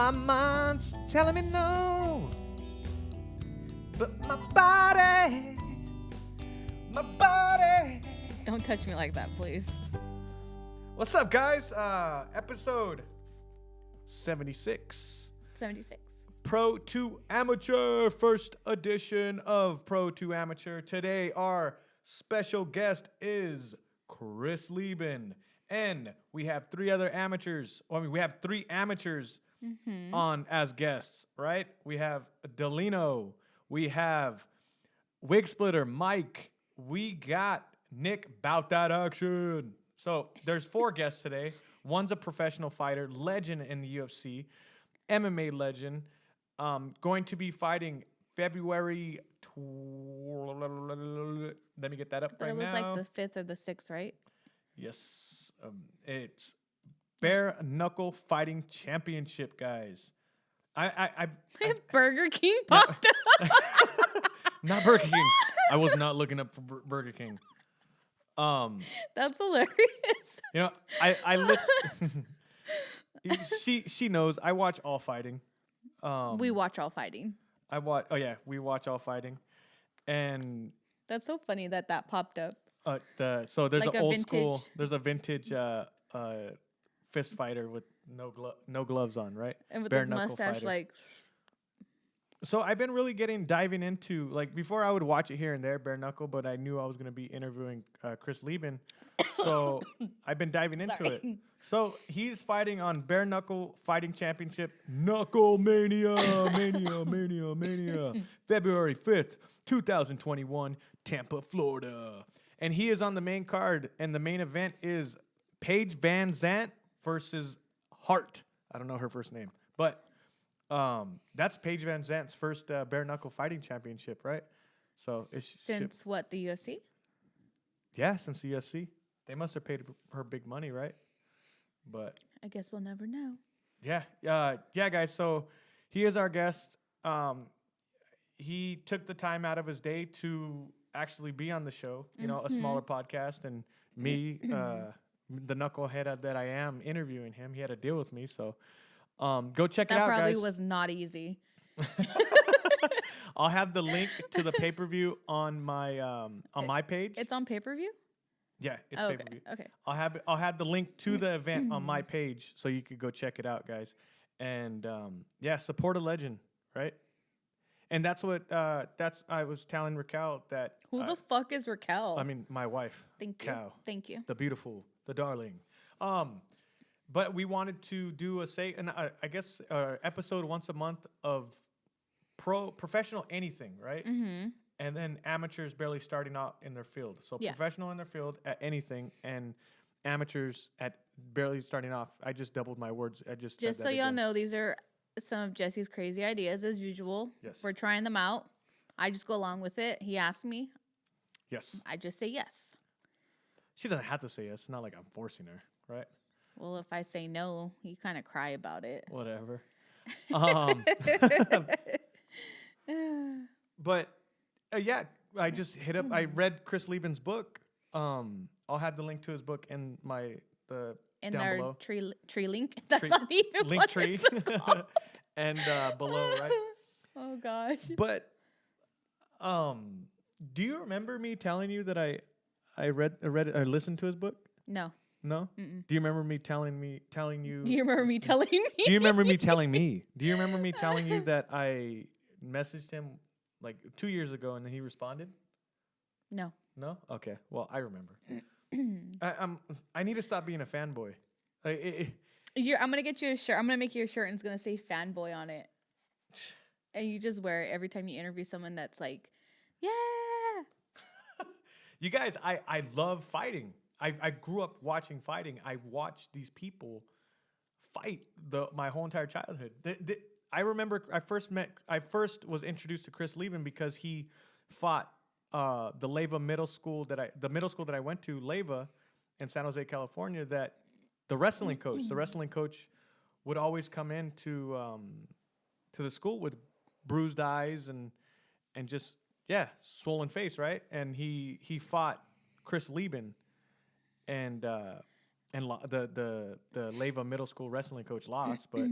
my mind's telling me no, but my body. Don't touch me like that, please. What's up, guys? Episode 76. 76. Pro 2 Amateur, first edition of Pro 2 Amateur. Today, our special guest is Leben. And we have three other amateurs. We have three amateurs on as guests, right? We have Delino. We have Wig Splitter Mike. We got Nick Bout That Action. So there's four guests today. One's a professional fighter, legend in the UFC, MMA legend. Going to be fighting February. Let me get that up right now. It was like the 5th or the 6th, right? Yes. It's Bare Knuckle Fighting Championship, guys. I Burger King popped up. Not Burger King. I was not looking up for Burger King. That's hilarious. You know, I listen. She knows I watch all fighting. We watch all fighting. We watch all fighting, and that's so funny that popped up. There's like an old vintage. school. There's a vintage fist fighter with no gloves on, right? And with Bare his knuckle mustache, fighter. like. So I've been really diving into, like, before I would watch it here and there, bare knuckle, but I knew I was going to be interviewing Leben. So I've been diving into it. So he's fighting on Bare Knuckle Fighting Championship, Knuckle Mania, February 5th, 2021, Tampa, Florida. And he is on the main card, and the main event is Paige Van Zant versus Hart. I don't know her first name, but that's Paige Van Zant's first Bare Knuckle Fighting Championship, right? So since what, the UFC? Yeah, since the UFC. They must have paid her big money, right? But I guess we'll never know. Yeah, guys. So he is our guest. He took the time out of his day to actually be on the show. You know, a smaller podcast, and me, the knucklehead that I am, interviewing him. He had to deal with me, so go check it out, guys. That probably was not easy. I'll have the link to the pay-per-view on my page. It's on pay-per-view? Yeah, it's okay. pay-per-view. Okay. I'll have the link to the event on my page, so you could go check it out, guys. And support a legend, right? And that's what I was telling Raquel that. Who the fuck is Raquel? I mean, my wife. Thank you. Cow. Thank you. The beautiful, the darling. But we wanted to do episode once a month of professional anything, right? Mm-hmm. And then amateurs barely starting out in their field. So professional in their field at anything, and amateurs at barely starting off. I just doubled my words. Just so y'all know, these are some of Jesse's crazy ideas as usual. Yes. We're trying them out. I just go along with it. He asked me. Yes. I just say yes. She doesn't have to say yes. It's not like I'm forcing her, right? Well, if I say no, you kind of cry about it. Whatever. But I just hit up. I read Leben's book. I'll have the link to his book in down our below. tree link. That's not even link what tree. it's called. And below, right? Oh gosh. But do you remember me telling you that I listened to his book? No. No? Mm-mm. Do you remember me telling you? Do you remember me telling me? Do you remember me telling me? Do you remember me telling you that I messaged him like 2 years ago and then he responded? No. No? Okay. Well, I remember. I need to stop being a fanboy. I'm gonna get you a shirt. I'm gonna make you a shirt and it's gonna say fanboy on it. And you just wear it every time you interview someone that's like, yeah. You guys, I love fighting. I grew up watching fighting. I watched these people fight my whole entire childhood. I remember I first was introduced to Leben because he fought the Leva middle school that I went to, Leva, in San Jose, California. That the wrestling coach would always come in to the school with bruised eyes and just swollen face, right? And he fought Leben. And the Leva middle school wrestling coach lost, but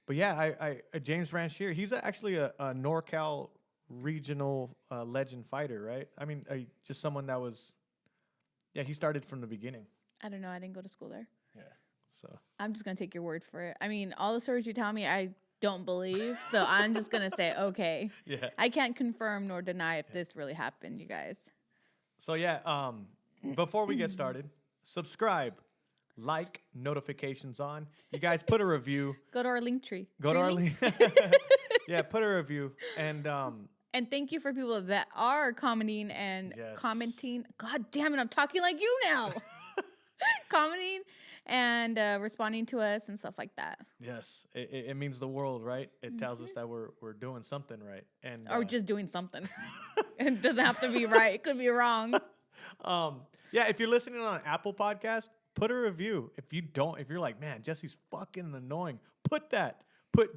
But yeah, James Franchier, he's actually a NorCal regional legend fighter, right? I mean, just someone that was, yeah, he started from the beginning. I don't know. I didn't go to school there. Yeah, so. I'm just going to take your word for it. I mean, all the stories you tell me, I don't believe. So I'm just going to say, okay. Yeah. I can't confirm nor deny if this really happened, you guys. So yeah, before we get started, subscribe, like, notifications on. You guys put a review. Go to our link tree. Go to our link. Yeah, put a review. And thank you for people that are commenting and commenting. God damn it, I'm talking like you now. Commenting and responding to us and stuff like that. Yes, it means the world, right? It tells us that we're doing something right, and or just doing something. It doesn't have to be right; it could be wrong. Yeah, if you're listening on Apple Podcast, put a review. If you're like, man, Jesse's fucking annoying, put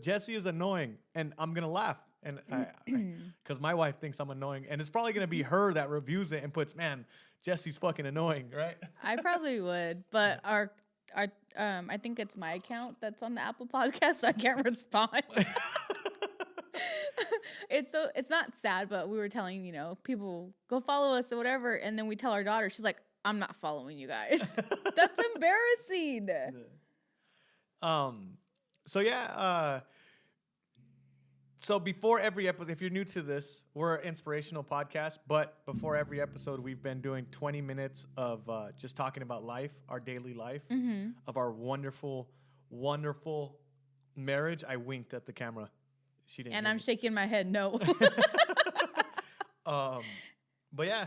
Jesse is annoying, and I'm gonna laugh, and because my wife thinks I'm annoying, and it's probably gonna be her that reviews it and puts, man, Jesse's fucking annoying, right? I probably would, but I think it's my account that's on the Apple Podcast, so I can't respond. It's not sad, but we were telling, people go follow us or whatever, and then we tell our daughter, she's like, I'm not following you guys. That's embarrassing. So yeah, so before every episode, if you're new to this, we're an inspirational podcast, but before every episode, we've been doing 20 minutes of just talking about life, our daily life, of our wonderful, wonderful marriage. I winked at the camera. She didn't. And I'm shaking my head no. But yeah,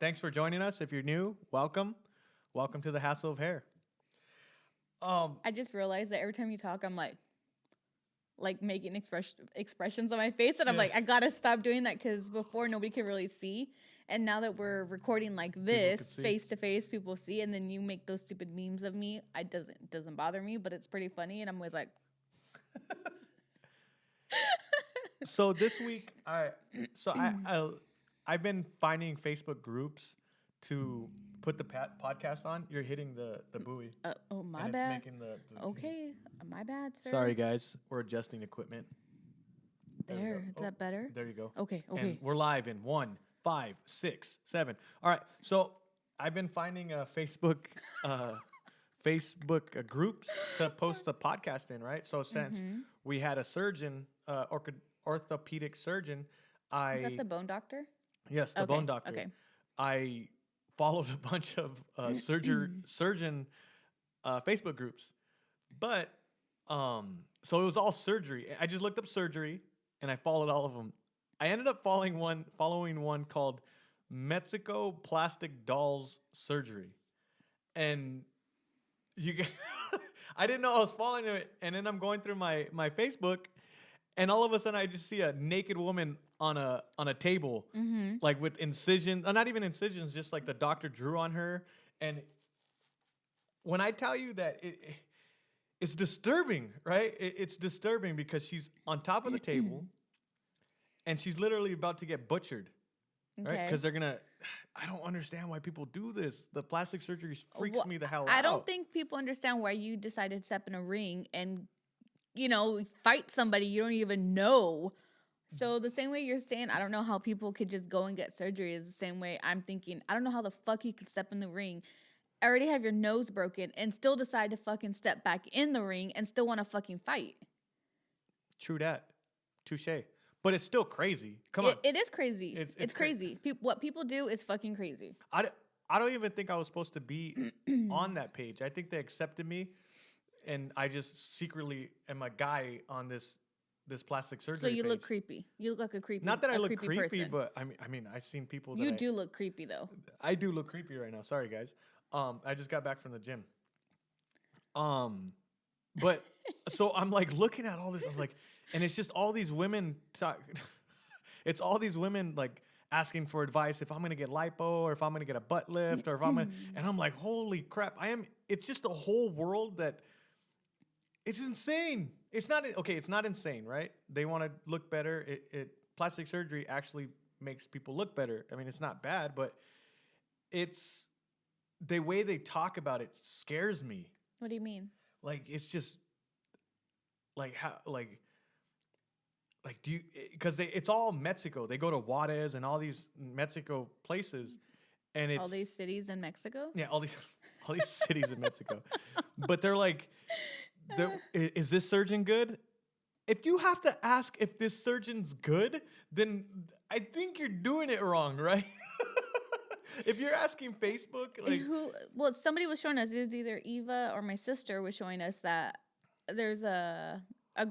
thanks for joining us. If you're new, welcome. Welcome to the Hassle of Hair. I just realized that every time you talk, I'm like making expressions on my face, and I'm like, I gotta stop doing that because before nobody could really see, and now that we're recording like this, face to face, people see, and then you make those stupid memes of me. It doesn't bother me, but it's pretty funny, and I'm always like. So this week, I've been finding Facebook groups to put the podcast on. You're hitting the buoy. Oh, my and bad. It's making the okay, my bad, sir. Sorry, guys. We're adjusting equipment. There. Is that better? There you go. Okay. And we're live in 1, 5, 6, 7. All right. So I've been finding Facebook groups to post the podcast in, right? So since we had a surgeon, orthopedic surgeon, Is that the bone doctor? Yes, the bone doctor. Okay. I followed a bunch of surgeon Facebook groups, but so it was all surgery. I just looked up surgery and I followed all of them. I ended up following one called Mexico Plastic Dolls Surgery, and I didn't know I was following it, and then I'm going through my Facebook, and all of a sudden I just see a naked woman on a table, like with incisions, not even incisions, just like the doctor drew on her. And when I tell you that it's disturbing, right? It's disturbing because she's on top of the table, and she's literally about to get butchered, right? Because I don't understand why people do this. The plastic surgery freaks me the hell out. I don't think people understand why you decided to step in a ring and, fight somebody you don't even know. So the same way you're saying, I don't know how people could just go and get surgery is the same way I'm thinking, I don't know how the fuck you could step in the ring, already have your nose broken, and still decide to fucking step back in the ring and still want to fucking fight. True that. Touche. But it's still crazy. Come on. It is crazy. It's crazy. What people do is fucking crazy. I don't even think I was supposed to be on that page. I think they accepted me, and I just secretly am a guy on this plastic surgery So you page. look creepy. You look like a creepy. Not that I look creepy, person. but I mean, I've seen people that you do look creepy though. I do look creepy right now. Sorry, guys. I just got back from the gym. But so I'm like looking at all this. I'm like, and it's just all these women it's all these women like asking for advice if I'm gonna get lipo or if I'm gonna get a butt lift or if I'm gonna, and I'm like, holy crap! It's just a whole world that. It's insane. It's not okay. It's not insane, right? They want to look better. Plastic surgery actually makes people look better. I mean, it's not bad, but it's the way they talk about it scares me. What do you mean? Like it's just like how like do you, because it's all Mexico. They go to Juarez and all these Mexico places, and it's All these cities in Mexico. yeah, all these cities in Mexico. But they're like, is this surgeon good? If you have to ask if this surgeon's good, then I think you're doing it wrong, right? If you're asking Facebook, like Well, somebody was showing us, it was either Eva or my sister was showing us that there's a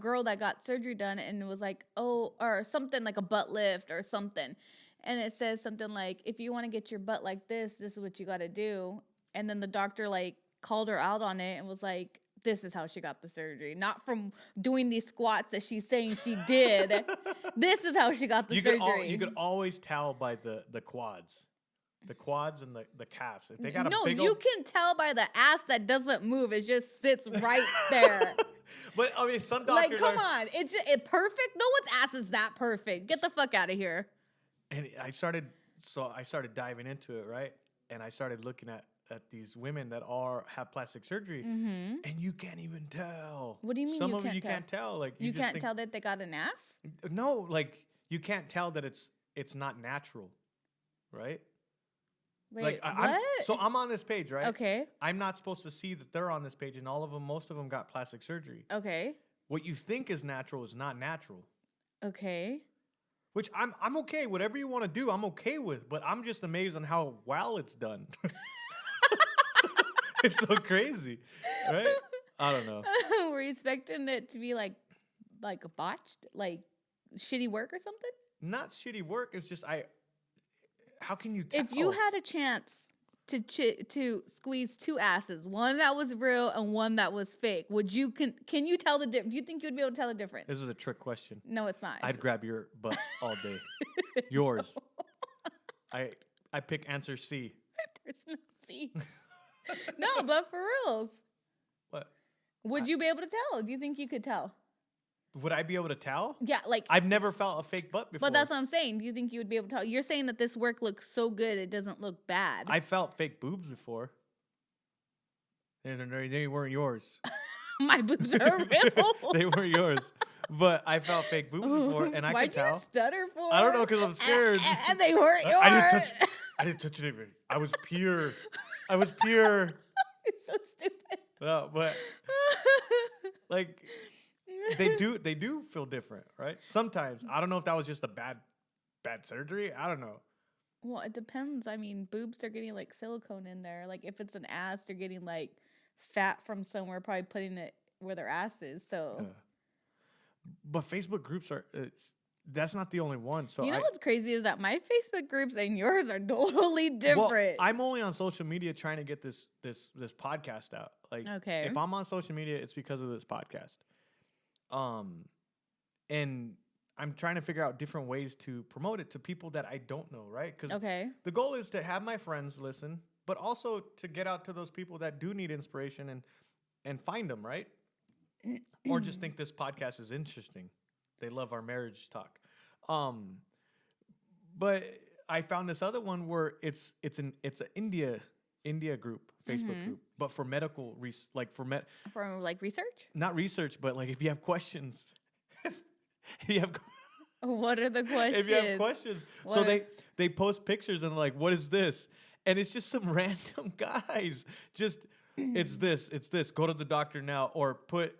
girl that got surgery done and it was like, oh, or something like a butt lift or something. And it says something like, if you want to get your butt like this is what you got to do. And then the doctor like called her out on it and was like, this is how she got the surgery. Not from doing these squats that she's saying she did. This is how she got the surgery. You could always tell by the quads. The quads and the calves. If they got no, a big you can tell by the ass that doesn't move. It just sits right there. But I mean, some doctors like, come on, it's perfect. No one's ass is that perfect. Get the fuck out of here. And I started diving into it, right? And I started looking at these women that have plastic surgery, and you can't even tell. What do you mean? Some of them you can't tell. Like you can't tell that they got an ass. No, like you can't tell that it's not natural, right? Wait, like what? I'm on this page, right? Okay. I'm not supposed to see that they're on this page, and most of them got plastic surgery. Okay. What you think is natural is not natural. Okay. Which I'm okay. Whatever you want to do, I'm okay with. But I'm just amazed on how well it's done. It's so crazy, right? I don't know. Were you expecting it to be like botched, like shitty work or something? Not shitty work. It's just how can you tell? If you had a chance to squeeze two asses, one that was real and one that was fake, would you can you tell the difference? Do you think you'd be able to tell the difference? This is a trick question. No, it's not. I'd grab your butt all day. Yours. I pick answer C. There's no C. No, but for reals. What? Would you be able to tell? Do you think you could tell? Would I be able to tell? Yeah, like I've never felt a fake butt before. But that's what I'm saying. Do you think you would be able to tell? You're saying that this work looks so good it doesn't look bad. I felt fake boobs before. They weren't yours. My boobs are real. They weren't yours. But I felt fake boobs before, and I could tell. Why'd you stutter for? I don't know, because I'm scared. And they weren't yours. I didn't touch it. I was pure. It's so stupid. No, but like they do feel different, right? Sometimes. I don't know if that was just a bad surgery. I don't know. Well, it depends. I mean, boobs are getting like silicone in there. Like if it's an ass, they're getting like fat from somewhere, probably putting it where their ass is. So but Facebook groups that's not the only one. So you know what's crazy is that my Facebook groups and yours are totally different. Well, I'm only on social media trying to get this podcast out. Like, okay, if I'm on social media, it's because of this podcast. And I'm trying to figure out different ways to promote it to people that I don't know, right? Because the goal is to have my friends listen, but also to get out to those people that do need inspiration and find them, right? Or just think this podcast is interesting. They love our marriage talk. But I found this other one where it's an India group, Facebook group, but for medical for like research? Not research, but like if you have questions. What are the questions? If you have questions. They post pictures and like, what is this? And it's just some random guys. Just it's this. Go to the doctor now, or put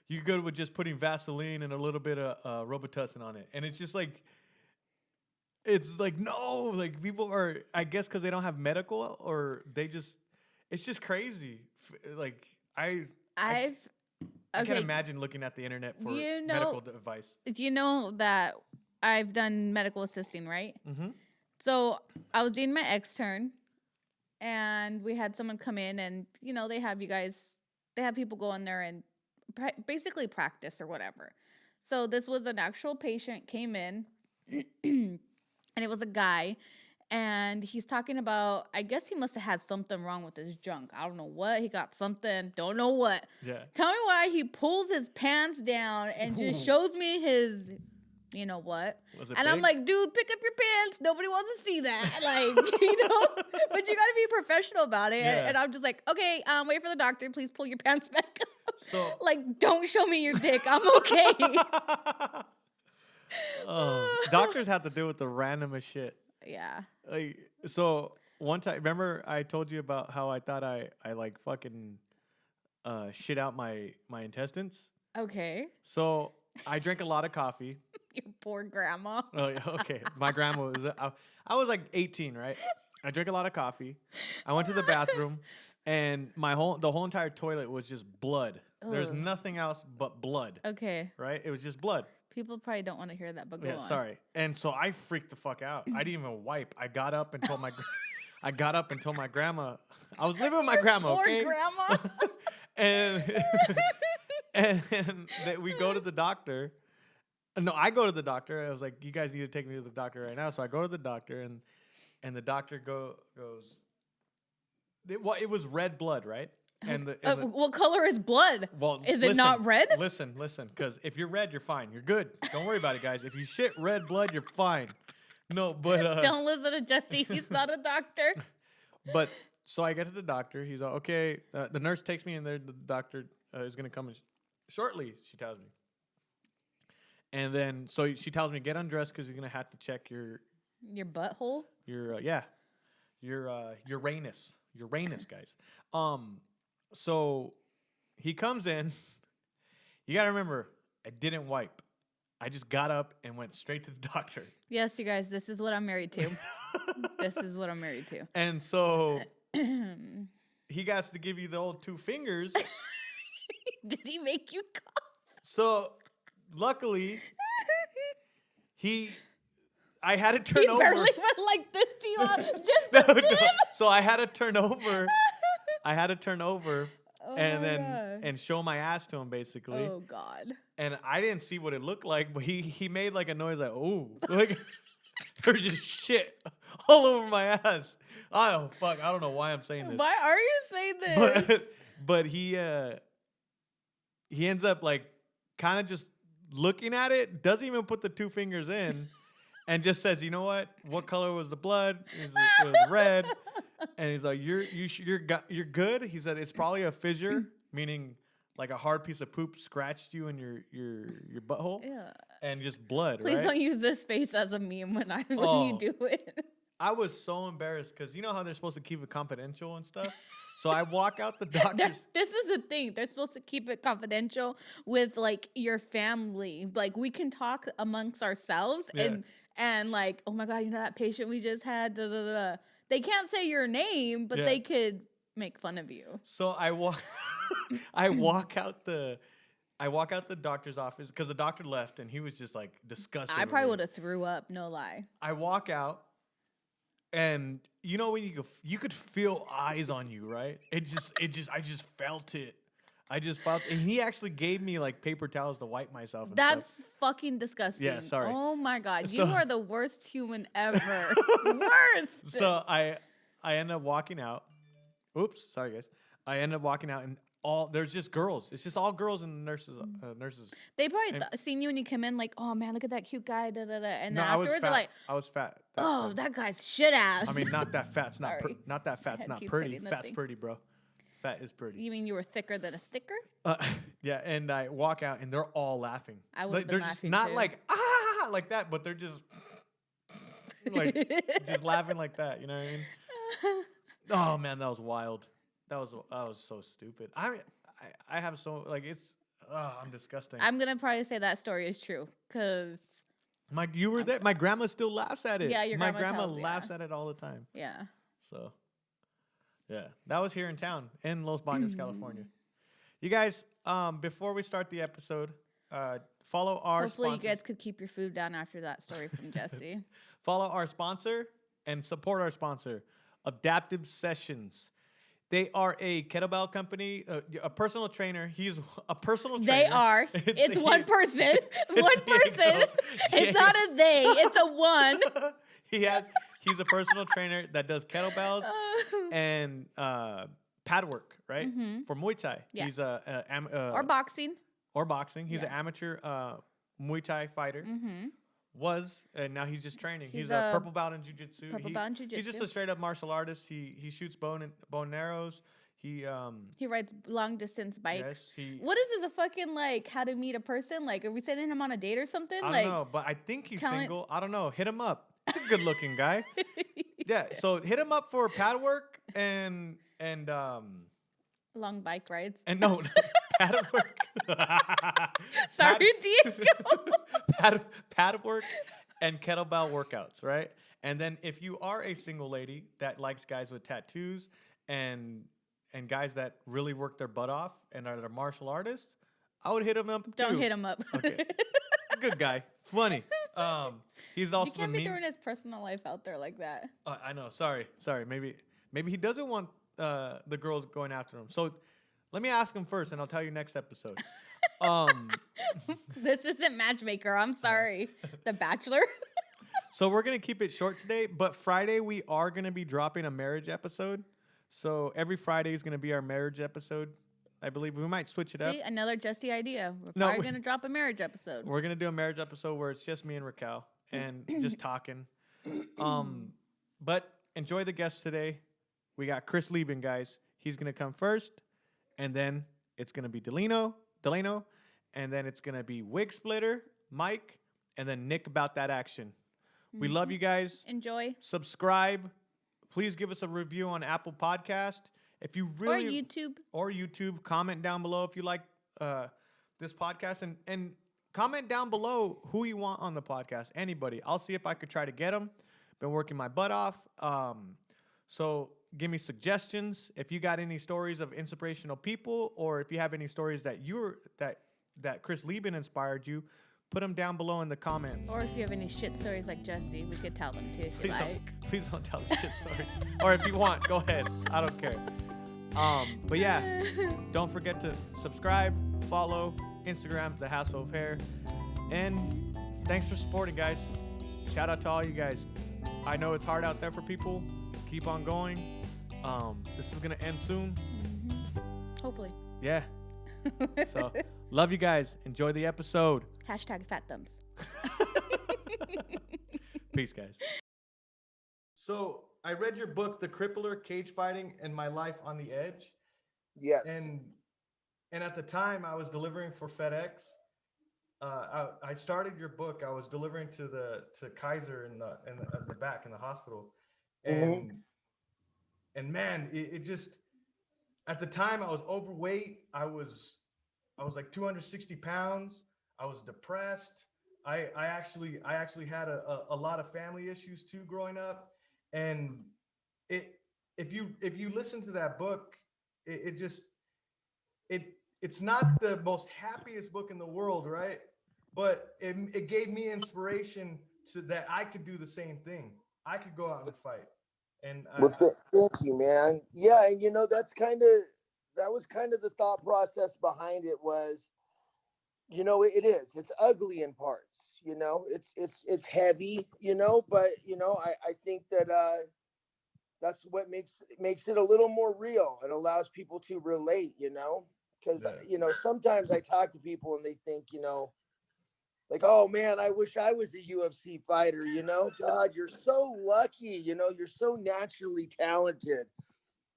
you go with just putting Vaseline and a little bit of Robitussin on it. And it's just like, no, like people are, I guess because they don't have medical, or it's just crazy. Like I can't imagine looking at the internet for medical advice. You know that I've done medical assisting, right? Mm-hmm. So I was doing my extern, and we had someone come in, and they have people go in there and basically practice or whatever. So this was an actual patient came in, and it was a guy, and he's talking about, I guess he must have had something wrong with his junk. I don't know what. He got something, don't know what. Yeah. Tell me why he pulls his pants down and just shows me his, you know what. Was it and big? I'm like, dude, pick up your pants. Nobody wants to see that. Like, but you got to be professional about it. Yeah. And I'm just like, okay, wait for the doctor. Please pull your pants back up. So Like, don't show me your dick. I'm okay. doctors have to deal with the randomest shit. Yeah. Like, so one time, remember I told you about how I thought I like fucking shit out my intestines. Okay. So I drank a lot of coffee. Your poor grandma. Oh, yeah, okay. My grandma was. I was like 18, right? I drank a lot of coffee. I went to the bathroom, and the whole entire toilet was just blood. There's Ugh. nothing else but blood. Okay. Right? It was just blood. People probably don't want to hear that, but go Yeah, on. sorry. And so I freaked the fuck out. I didn't even wipe. I got up and told my grandma. I was living with my grandma. Poor Okay. grandma. and that we go to the doctor. No, I go to the doctor. I was like, you guys need to take me to the doctor right now. So I go to the doctor, and the doctor goes. It was red blood, right? And what color is blood? well, Is it not red? Listen, because if you're red, you're fine. You're good. Don't worry about it, guys. If you shit red blood, you're fine. No, but Don't listen to Jesse. He's not a doctor. But so I get to the doctor. He's like, okay. The nurse takes me in there. The doctor is gonna come in shortly. She tells me. And then so she tells me get undressed because he's gonna have to check your butthole. Your Uranus, guys. So he comes in. You gotta remember, I didn't wipe. I just got up and went straight to the doctor. Yes, you guys, this is what I'm married to. This is what I'm married to. And so he got to give you the old 2 fingers. Did he make you cough? So luckily, I had to turn He over. barely went like this to you on just No, a no. dip. So I had to turn over. Oh and my then God. and show my ass to him basically. Oh God. And I didn't see what it looked like, but he made like a noise like, oh, like there was just shit all over my ass. Oh fuck, I don't know why I'm saying this. Why are you saying this? But he ends up like kind of just looking at it, doesn't even put the 2 fingers in, and just says, you know what color was the blood? It was red. And he's like, you're good. He said it's probably a fissure, meaning like a hard piece of poop scratched you in your butthole. Yeah. And just blood. Please right? don't use this face as a meme when you do it. I was so embarrassed because you know how they're supposed to keep it confidential and stuff. So I walk out the doctor's. This is the thing. They're supposed to keep it confidential with like your family. Like we can talk amongst ourselves and like, oh my God, you know that patient we just had. Da, da, da. They can't say your name, but they could make fun of you. So I walk out the doctor's office because the doctor left and he was just like disgusted. I probably would have threw up, no lie. I walk out, and you know when you could feel eyes on you, right? I just felt it. And he actually gave me like paper towels to wipe myself. And That's stuff. fucking disgusting. Yeah, sorry. Oh my God, So- you are the worst human ever. Worst. So I end up walking out. Oops, sorry guys. I end up walking out, and there's just girls. It's just all girls and nurses. They probably seen you when you come in, like, oh man, look at that cute guy, da da da. And then No, afterwards, they're like, I was fat. oh, that guy's shit ass. I mean, not that fat. It's not Sorry. not that fat. It's Had not keep pretty. saying that Fat's thing. pretty, bro. Fat is pretty. You mean you were thicker than a sticker? Yeah, and I walk out, and they're all laughing. I would've They're been just laughing not too. like like that, but they're just like just laughing like that. You know what I mean? Oh man, that was wild. That was so stupid. I have so like it's I'm disgusting. I'm gonna probably say that story is true because You were there. My grandma still laughs at it. Yeah, your my grandma grandma tells, laughs yeah. at it all the time. yeah. So, yeah, that was here in town in Los Banos, California. You guys, before we start the episode, follow our Hopefully sponsor. you guys could keep your food down after that story from Jesse. Follow our sponsor and support our sponsor, Adaptive Sessions. They are a kettlebell company, a personal trainer. He's a personal trainer. They are. It's one person. One person. It's not a they. It's a one. He's a personal trainer that does kettlebells and pad work, right? For Muay Thai. Yeah. He's Or boxing. or boxing. He's an Yeah. amateur Muay Thai fighter. Was and now he's just training. He's He's a a purple belt in jiu-jitsu. purple belt in He's just jiu-jitsu. a straight up martial artist. He shoots bow and arrows. He rides long distance bikes. yes, What is this, a fucking like how to meet a person? Like, are we sending him on a date or something? I don't Like, know, but I think he's telling- single. I don't know. Hit him up. He's a good looking guy. Yeah, so hit him up for pad work and long bike rides. and no pad work. Sorry, Diego. Pad work and kettlebell workouts, right? And then if you are a single lady that likes guys with tattoos and guys that really work their butt off and are martial artists, I would hit him up Don't too. hit him up. Okay. Good guy. Funny. He's also You can't the be meme. throwing his personal life out there like that. I know. Sorry. Maybe he doesn't want the girls going after him. So let me ask him first, and I'll tell you next episode. This isn't Matchmaker. I'm sorry. The Bachelor. So we're gonna keep it short today, but Friday we are gonna be dropping a marriage episode. So every Friday is gonna be our marriage episode. I believe we might switch it up. See, another Justy idea. We're No, probably gonna drop a marriage episode. We're gonna do a marriage episode where it's just me and Raquel and just talking. But enjoy the guests today. We got Chris Leben, guys. He's gonna come first, and then it's gonna be Delano, and then it's gonna be Wig Splitter, Mike, and then Nick about that action. We love you guys. Enjoy. Subscribe. Please give us a review on Apple Podcast. If you really or YouTube. Comment down below if you like this podcast, and comment down below who you want on the podcast. Anybody. I'll see if I could try to get them. Been working my butt off. So give me suggestions. If you got any stories of inspirational people, or if you have any stories that that Chris Leben inspired you, put them down below in the comments. Or if you have any shit stories like Jesse, we could tell them too if you like. Please don't tell me shit stories. Or if you want, go ahead. I don't care. But yeah, don't forget to subscribe, follow Instagram, The Hassle of Hair. And thanks for supporting, guys. Shout out to all you guys. I know it's hard out there for people. Keep on going. This is going to end soon. Hopefully. Yeah. So, love you guys. Enjoy the episode. Hashtag fat thumbs. Peace, guys. So, I read your book, The Crippler, Cage Fighting and My Life on the Edge. Yes. And at the time, I was delivering for FedEx. I started your book. I was delivering to Kaiser in the back in the hospital, and man, it just, at the time I was overweight. I was like 260 pounds. I was depressed. I actually had a lot of family issues too growing up, and if you listen to that book, it's not the most happiest book in the world, right? But it gave me inspiration so that I could do the same thing. I could go out and fight. And thank you, man. Yeah, and that was kind of the thought process behind it was, it's ugly in parts, it's heavy, but I think that that's what makes it a little more real. It allows people to relate, because sometimes I talk to people and they think, like, oh man, I wish I was a UFC fighter, God, you're so lucky, you're so naturally talented.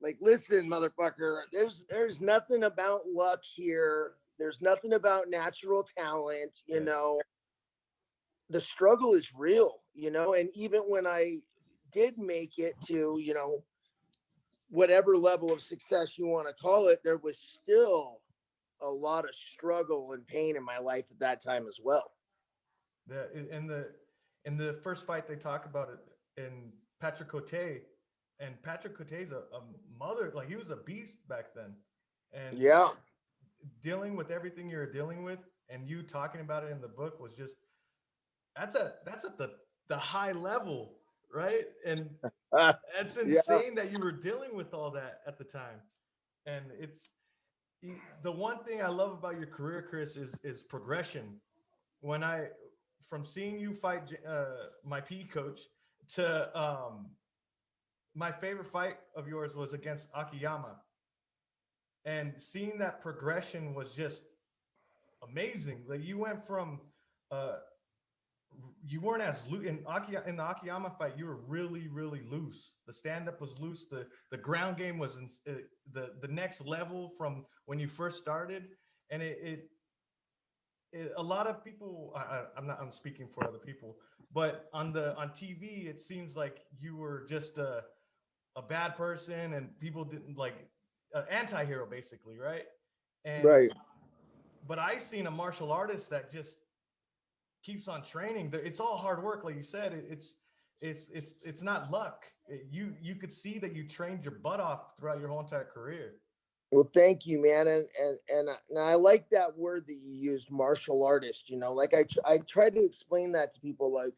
Like, listen, motherfucker, there's nothing about luck here. There's nothing about natural talent, the struggle is real, and even when I did make it to, whatever level of success you want to call it, there was still a lot of struggle and pain in my life at that time as well. In the first fight, they talk about it in Patrick Cote, and Patrick Cote's a mother, like he was a beast back then, and yeah, dealing with everything you're dealing with, and you talking about it in the book was just that's at the high level, right? And it's insane that you were dealing with all that at the time, and it's the one thing I love about your career, Chris, is progression. From seeing you fight my PE coach to my favorite fight of yours was against Akiyama, and seeing that progression was just amazing. Like you went from you weren't as loose in the Akiyama fight. You were really, really loose. The stand up was loose. The ground game was the next level from when you first started, and a lot of people. I'm speaking for other people, but on TV, it seems like you were just a bad person, and people didn't like anti-hero basically, right? And Right. but I seen a martial artist that just keeps on training. It's all hard work, like you said. It's not luck. You could see that you trained your butt off throughout your whole entire career. Well, thank you, man. And I like that word that you used, martial artist. Like I try to explain that to people. Like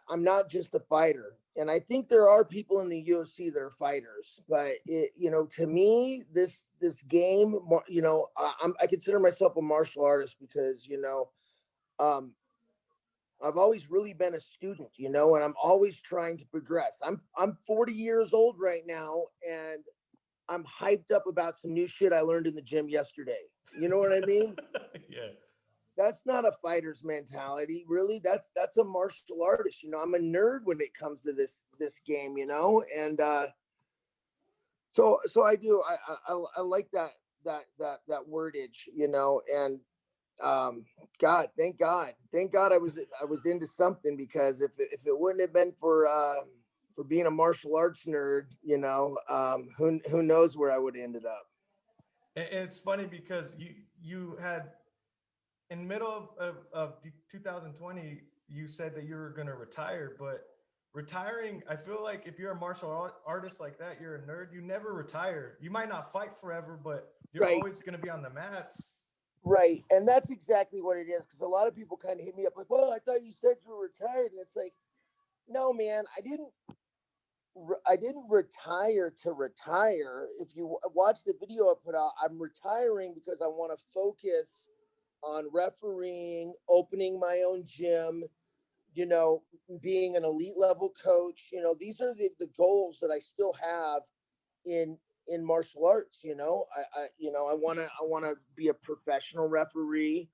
I'm not just a fighter, and I think there are people in the UFC that are fighters. But to me, this game, I consider myself a martial artist because um, I've always really been a student, and I'm always trying to progress. I'm 40 years old right now, and I'm hyped up about some new shit I learned in the gym yesterday. You know what I mean? Yeah. That's not a fighter's mentality, really. That's a martial artist. I'm a nerd when it comes to this game, and so I do. I like that wordage, and thank God I was into something, because if it wouldn't have been for being a martial arts nerd, who knows where I would have ended up. And it's funny because you had in middle of 2020, you said that you were going to retire, but retiring, I feel like if you're a martial artist like that, you're a nerd, you never retire. You might not fight forever, but you're Right. always going to be on the mats. Right. And that's exactly what it is. Because a lot of people kind of hit me up like, well, I thought you said you were retired. And it's like, no, man, I didn't retire to retire. If you watch the video I put out, I'm retiring because I want to focus on refereeing, opening my own gym, you know, being an elite level coach. These are the goals that I still have in martial arts. I want to be a professional referee,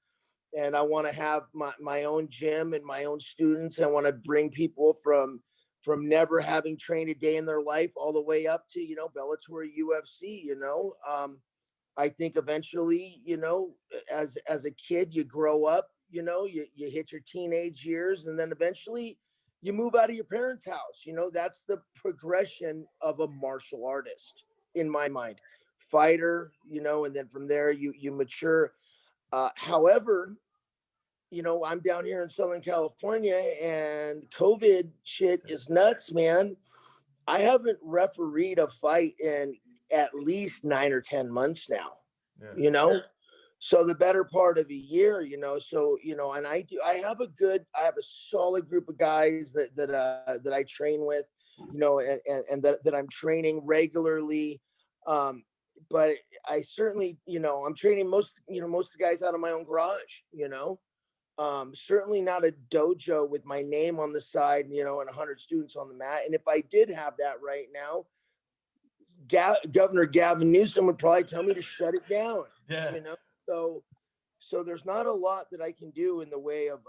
and I want to have my own gym and my own students. I want to bring people from never having trained a day in their life all the way up to Bellator, UFC. I think eventually, as a kid, you grow up, you hit your teenage years, and then eventually you move out of your parents' house. That's the progression of a martial artist in my mind. Fighter, and then from there you mature. However, I'm down here in Southern California, and COVID shit is nuts, man. I haven't refereed a fight in at least 9 or 10 months now, Yeah. you know? So the better part of a year, and I have a solid group of guys that I train with, and that I'm training regularly. But I certainly, I'm training most of the guys out of my own garage, certainly not a dojo with my name on the side, and 100 students on the mat. And if I did have that right now, Governor Gavin Newsom would probably tell me to shut it down. Yeah. So there's not a lot that I can do in the way of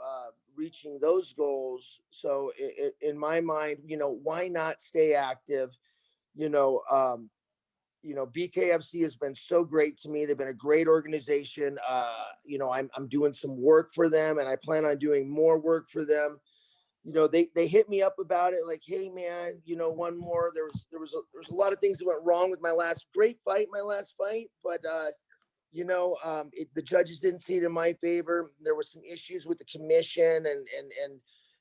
reaching those goals. So in my mind, why not stay active? BKFC has been so great to me. They've been a great organization. I'm doing some work for them, and I plan on doing more work for them. They hit me up about it, like, hey man, one more. There was a lot of things that went wrong with my last fight, but the judges didn't see it in my favor. There was some issues with the commission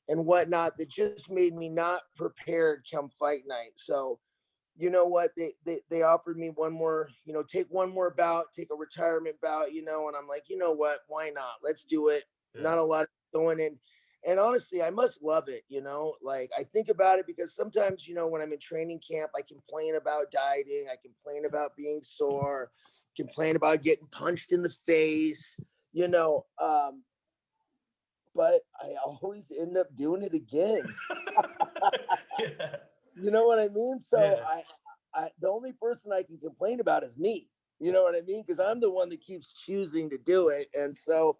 and whatnot that just made me not prepared come fight night. So you know what, they offered me one more, take one more bout, take a retirement bout, and I'm like, you know what, why not? Let's do it. Yeah. Not a lot going in. And honestly, I must love it, like I think about it because sometimes, when I'm in training camp, I complain about dieting, I complain about being sore, complain about getting punched in the face, but I always end up doing it again. Yeah. You know what I mean? So Yeah. I the only person I can complain about is me. You know what I mean? Because I'm the one that keeps choosing to do it. And so,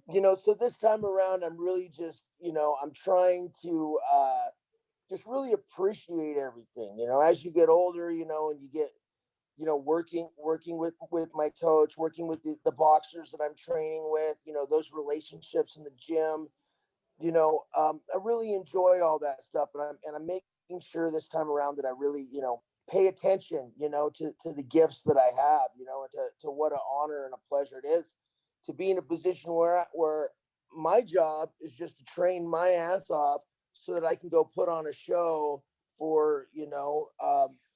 So this time around, I'm really just, I'm trying to just really appreciate everything. As you get older, and you get, working with my coach, working with the boxers that I'm training with, those relationships in the gym. I really enjoy all that stuff, and I'm making sure this time around that I really, pay attention, to the gifts that I have, and to what an honor and a pleasure it is to be in a position where my job is just to train my ass off so that I can go put on a show for,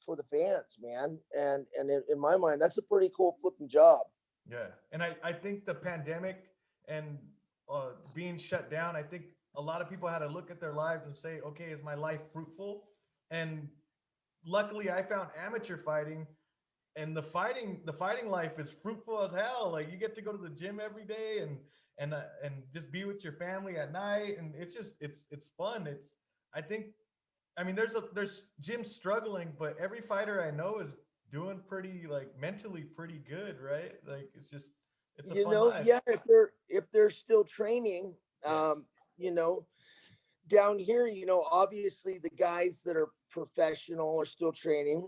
for the fans, man. And in my mind, that's a pretty cool flipping job. Yeah, and I think the pandemic and being shut down, I think a lot of people had to look at their lives and say, okay, is my life fruitful? And luckily, I found amateur fighting, and the fighting life is fruitful as hell. Like you get to go to the gym every day and just be with your family at night, and it's fun. I think I mean there's gyms struggling, but every fighter I know is doing pretty like mentally pretty good, right? Like it's a fun life. Yeah, if they're still training, Yes. um, you know, down here, obviously the guys that are professional are still training,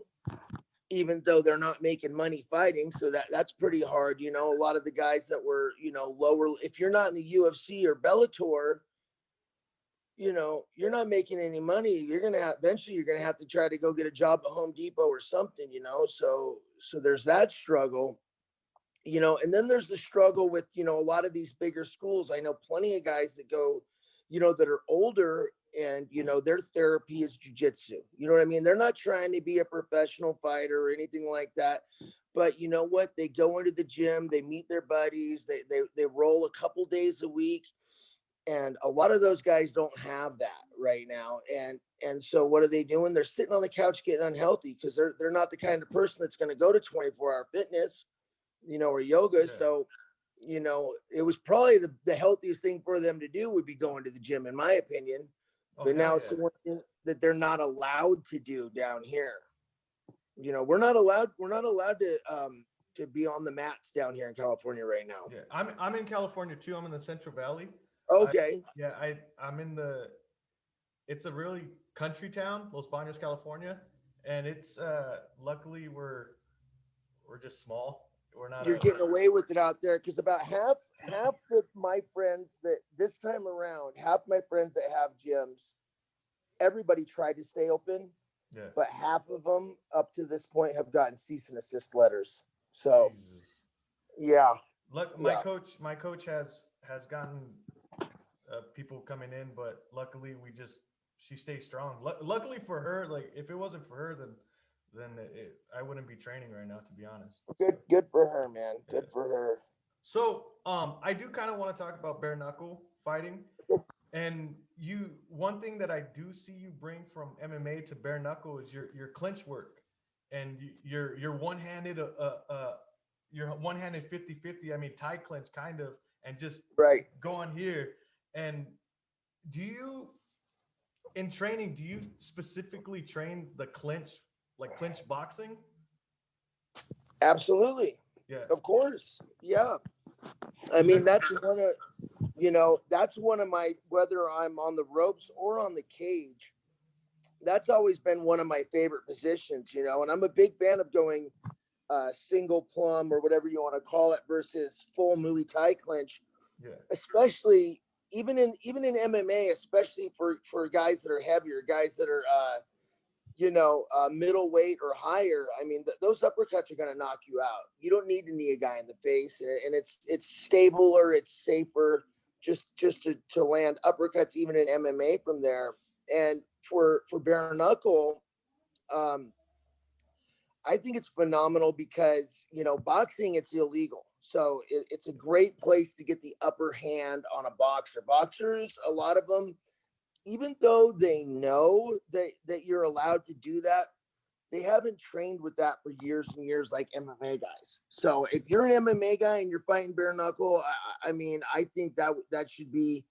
even though they're not making money fighting. So that's pretty hard. A lot of the guys that were, lower, if you're not in the UFC or Bellator, you're not making any money. You're gonna have eventually you're gonna have to try to go get a job at Home Depot or something, so there's that struggle. And then there's the struggle with, a lot of these bigger schools. I know plenty of guys that go, that are older, and, their therapy is jujitsu. You know what I mean? They're not trying to be a professional fighter or anything like that. But you know what? They go into the gym, they meet their buddies, they roll a couple days a week. And a lot of those guys don't have that right now. And so what are they doing? They're sitting on the couch getting unhealthy because they're not the kind of person that's going to go to 24-hour fitness, or yoga. Yeah. So, it was probably the healthiest thing for them to do would be going to the gym, in my opinion. Oh But hell now it's yeah. the one thing that they're not allowed to do down here. We're not allowed to be on the mats down here in California right now. Yeah. I'm in California too. I'm in the Central Valley. I Okay. yeah, I'm in the it's a really country town, Los Banos, California, and it's luckily we're just small. We're not You're a getting away with it out there, because about half the my friends that this time around, half my friends that have gyms, everybody tried to stay open, yeah. but half of them up to this point have gotten cease and assist letters. So Jesus. yeah, Look, yeah, my coach has gotten people coming in, but luckily she stays strong. Luckily for her, like if it wasn't for her, then I wouldn't be training right now, to be honest. good for her, man. Yeah. Good for her. So I do kind of want to talk about bare knuckle fighting, and one thing that I do see you bring from MMA to bare knuckle is your clinch work, and your one-handed your one-handed 50-50. I mean tie clinch kind of, and just Right. go on here. And do you in training do you specifically train the clinch, like clinch boxing? Absolutely. Yeah. Of course. Yeah. I Is there mean, that's one of my, whether I'm on the ropes or on the cage, that's always been one of my favorite positions, and I'm a big fan of going single plum or whatever you want to call it versus full Muay Thai clinch, yeah. especially even in MMA, especially for guys that are heavier, guys that are middleweight or higher. I mean, those uppercuts are going to knock you out. You don't need to knee a guy in the face, and it's stabler, it's safer just to land uppercuts even in MMA from there. And for bare knuckle, um, I think it's phenomenal because, boxing, it's illegal. So it's a great place to get the upper hand on a boxer. Boxers, a lot of them, even though they know that you're allowed to do that, they haven't trained with that for years and years like MMA guys. So if you're an MMA guy and you're fighting bare knuckle, I mean, I think that should be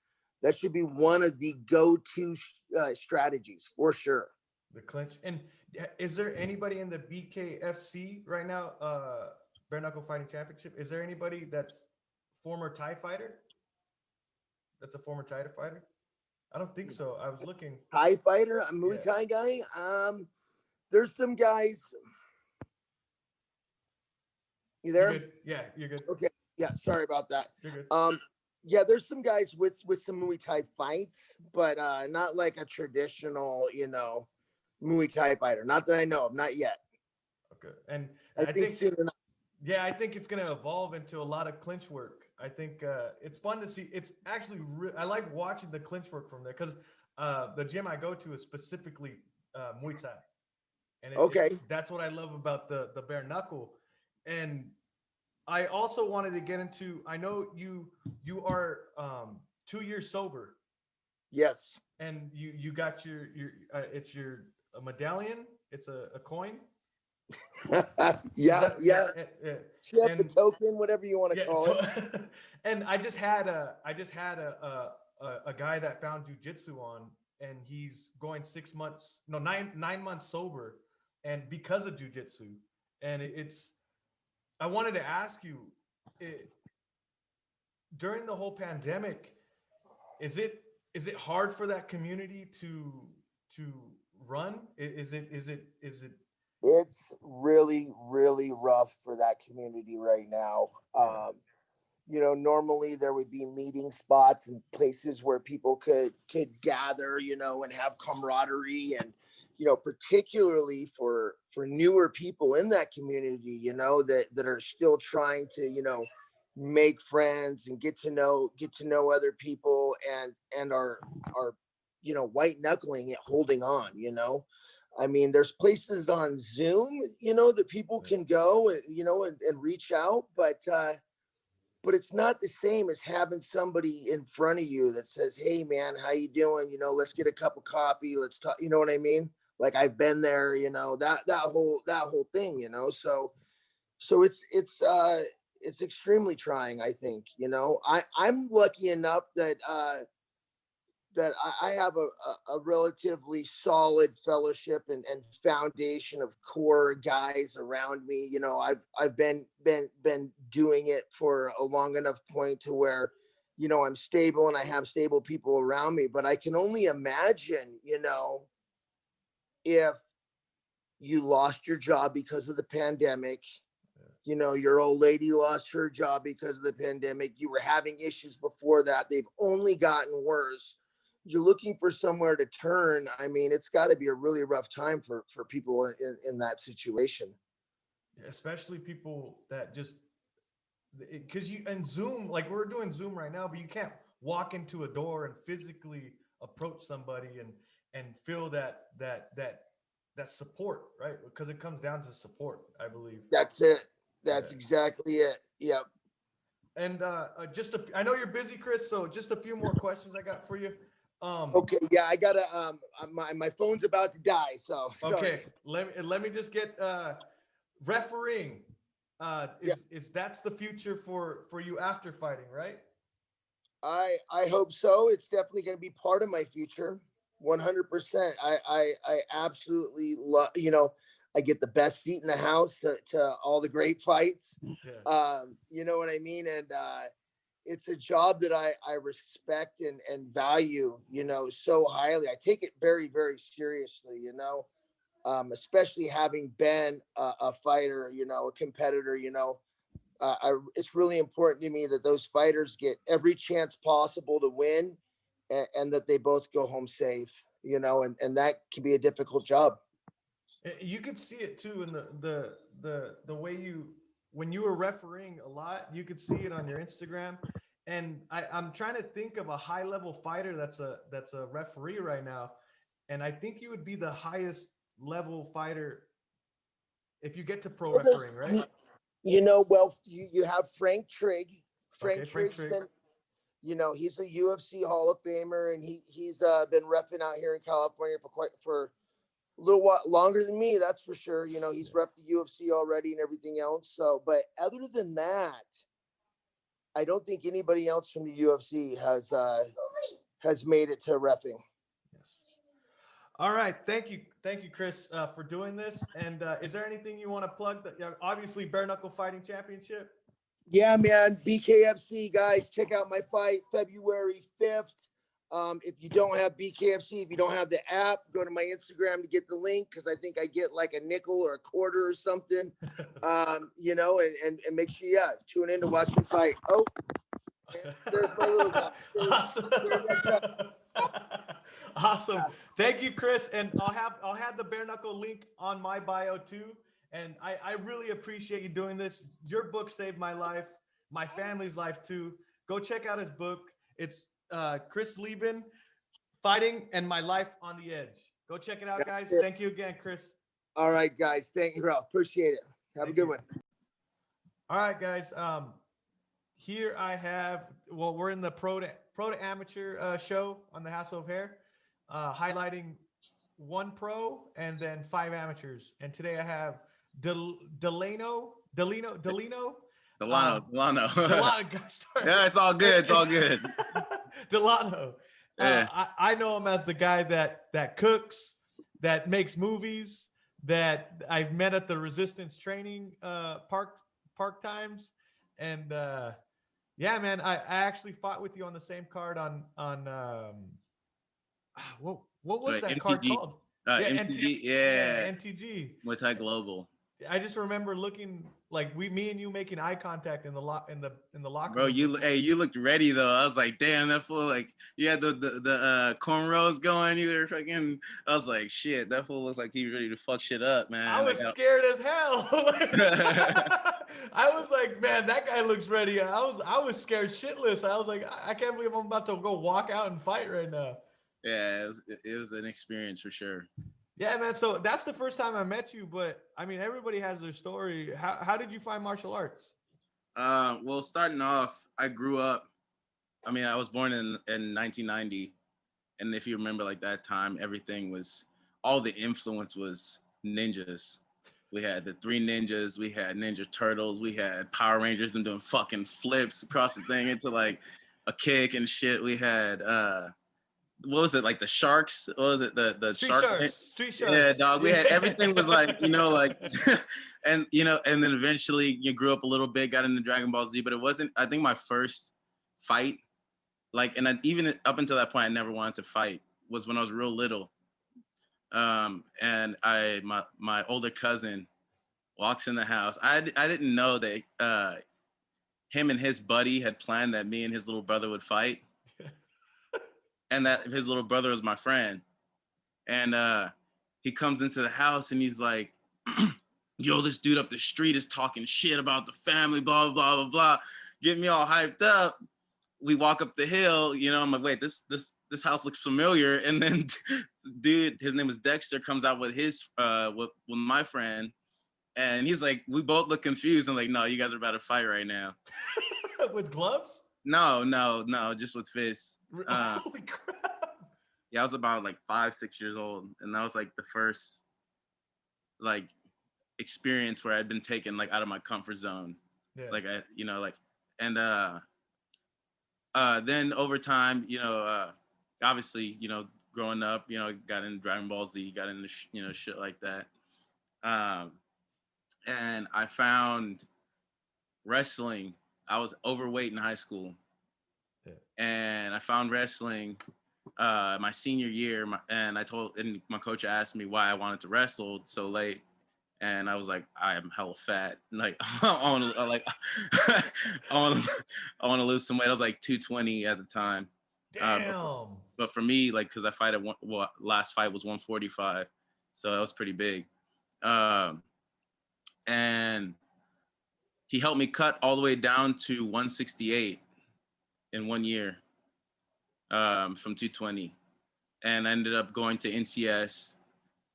one of the go-to strategies for sure. The clinch. And is there anybody in the BKFC right now, bare knuckle fighting championship? Is there anybody that's former Thai fighter? That's a former Thai fighter? I don't think so. I was looking. Thai fighter, a Yeah. Muay Thai guy. There's some guys. You You're there? good. Yeah, you're good. Okay. Yeah. Sorry about that. You're good. Yeah, there's some guys with some Muay Thai fights, but not like a traditional, Muay Thai fighter. Not that I know of, not yet. Okay. And I I think think, soon enough. yeah, I think it's going to evolve into a lot of clinch work. I think it's fun to see. It's actually, I like watching the clinch work from there because the gym I go to is specifically Muay Thai. And Okay. that's what I love about the bare knuckle. And I also wanted to get into, I know you are 2 years sober, Yes. and you got your it's your a medallion, it's a coin. Is Yeah. that Yeah. Chip, a and token, whatever you want to yeah, call it. and I just had a guy that found jujitsu on, and he's going 6 months, no, 9 months sober, and because of jujitsu, and it's. I wanted to ask you, it, during the whole pandemic, is it hard for that community to run? Is it? It's really, really rough for that community right now. Yeah. Normally there would be meeting spots and places where people could gather, and have camaraderie, and particularly for newer people in that community, that are still trying to, make friends and get to know other people, and are white knuckling it, holding on. I mean, there's places on Zoom, that people Yeah. can go, and reach out, but it's not the same as having somebody in front of you that says, "Hey man, how you doing? Let's get a cup of coffee, let's talk." You know what I mean? Like, I've been there, that whole thing, so it's extremely trying, I think. I'm lucky enough that I have a relatively solid fellowship and foundation of core guys around me. I've been doing it for a long enough point to where, I'm stable and I have stable people around me. But I can only imagine, if you lost your job because of the pandemic, your old lady lost her job because of the pandemic. You were having issues before that. They've only gotten worse. You're looking for somewhere to turn. I mean, it's got to be a really rough time for people in that situation. Especially people that just because you and Zoom, like we're doing Zoom right now, but you can't walk into a door and physically approach somebody and feel that support, right? Because it comes down to support, I believe. That's it. Yeah. That's exactly it. Yep. And I know you're busy, Chris, so just a few more questions I got for you. Okay. Yeah, I gotta. My phone's about to die. So Okay, sorry. let me just get refereeing. Yeah. Is that's the future for you after fighting, right? I hope so. It's definitely going to be part of my future. 100%. I absolutely love, I get the best seat in the house to all the great fights. Yeah. You know what I mean? And it's a job that I respect and value, so highly. I take it very, very seriously, especially having been a fighter, a competitor. It's really important to me that those fighters get every chance possible to win, and that they both go home safe, and that can be a difficult job. You could see it too in the way you when you were refereeing a lot, you could see it on your Instagram. And I'm trying to think of a high level fighter that's a referee right now. And I think you would be the highest level fighter if you get to pro Well, refereeing, right? well, you have Frank Trigg. Frank Okay, Frank Trigg's Trigg. been, he's a UFC Hall of Famer, and he's been reffing out here in California for a little while longer than me, that's for sure. He's Yeah. repped the UFC already and everything else. So, but other than that, I don't think anybody else from the UFC has made it to reffing. Yes. All right. Thank you, Chris, for doing this. And is there anything you want to plug? That, yeah, obviously, Bare Knuckle Fighting Championship. Yeah, man. BKFC, guys, check out my fight February 5th. If you don't have BKFC, if you don't have the app, go to my Instagram to get the link, because I think I get like a nickel or a quarter or something. You know, and make sure, yeah, tune in to watch me fight. Oh, there's my little guy. Awesome. Awesome. Thank you, Chris. And I'll have the bare knuckle link on my bio too. And I really appreciate you doing this. Your book saved my life, my family's life too. Go check out his book. It's Chris Leben, Fighting and My Life on the Edge. Go check it out, guys. Thank you again, Chris. All right, guys. Thank you, bro. Appreciate it. Have a good one. All right, guys. Here I have, well, we're in the pro to amateur show on the Hassle of Hair, highlighting 1 pro and then 5 amateurs. And today I have Delano. Delano. Gosh, Yeah, it's all good. It's all good. Delano. Yeah. I know him as the guy that cooks, that makes movies, that I've met at the Resistance training park times. And yeah, man, I actually fought with you on the same card on what was that MTG. card called? MTG. Yeah. MTG. Muay Thai Global. I just remember looking like me and you making eye contact in the locker Bro, room. you looked ready though. I was like, damn, that fool, like, you had the cornrows going. You were fucking. I was like, shit, that fool looked like he ready to fuck shit up, man. I was scared as hell. I was like, man, that guy looks ready. I was scared shitless. I was like, I can't believe I'm about to go walk out and fight right now. Yeah, it was an experience for sure. Yeah, man. So that's the first time I met you, but I mean, everybody has their story. How did you find martial arts? Well, starting off, I grew up. I mean, I was born in 1990, and if you remember, like that time, all the influence was ninjas. We had the 3 ninjas, we had Ninja Turtles, we had Power Rangers, them doing fucking flips across the thing into like a kick and shit. We had what was it, like the Sharks? What was it, the Street Sharks? Yeah, dog. We had everything was like, like and and then eventually you grew up a little bit, got into Dragon Ball Z, but it wasn't, I think, my first fight, like, and even up until that point I never wanted to fight, was when I was real little. And my older cousin walks in the house. I didn't know that him and his buddy had planned that me and his little brother would fight. And that his little brother was my friend. And he comes into the house and he's like, yo, this dude up the street is talking shit about the family, blah, blah, blah, blah. Get me all hyped up. We walk up the hill, I'm like, wait, this house looks familiar. And then dude, his name was Dexter, comes out with his with my friend. And he's like, we both look confused. I'm like, no, you guys are about to fight right now. With gloves? No, just with fists. Holy crap. Yeah, I was about like 5-6 years old, and that was like the first like experience where I'd been taken like out of my comfort zone. Yeah. Like and then over time, obviously, growing up, got into Dragon Ball Z, got into shit like that. And I found wrestling. I was overweight in high school. Yeah. And I found wrestling my senior year, and my coach asked me why I wanted to wrestle so late, and I was like, I am hella fat. Like, I want to lose some weight. I was like 220 at the time. Damn. But for me, like, because I fight at last fight was 145, so that was pretty big. And he helped me cut all the way down to 168 in 1 year, from 220. And I ended up going to NCS,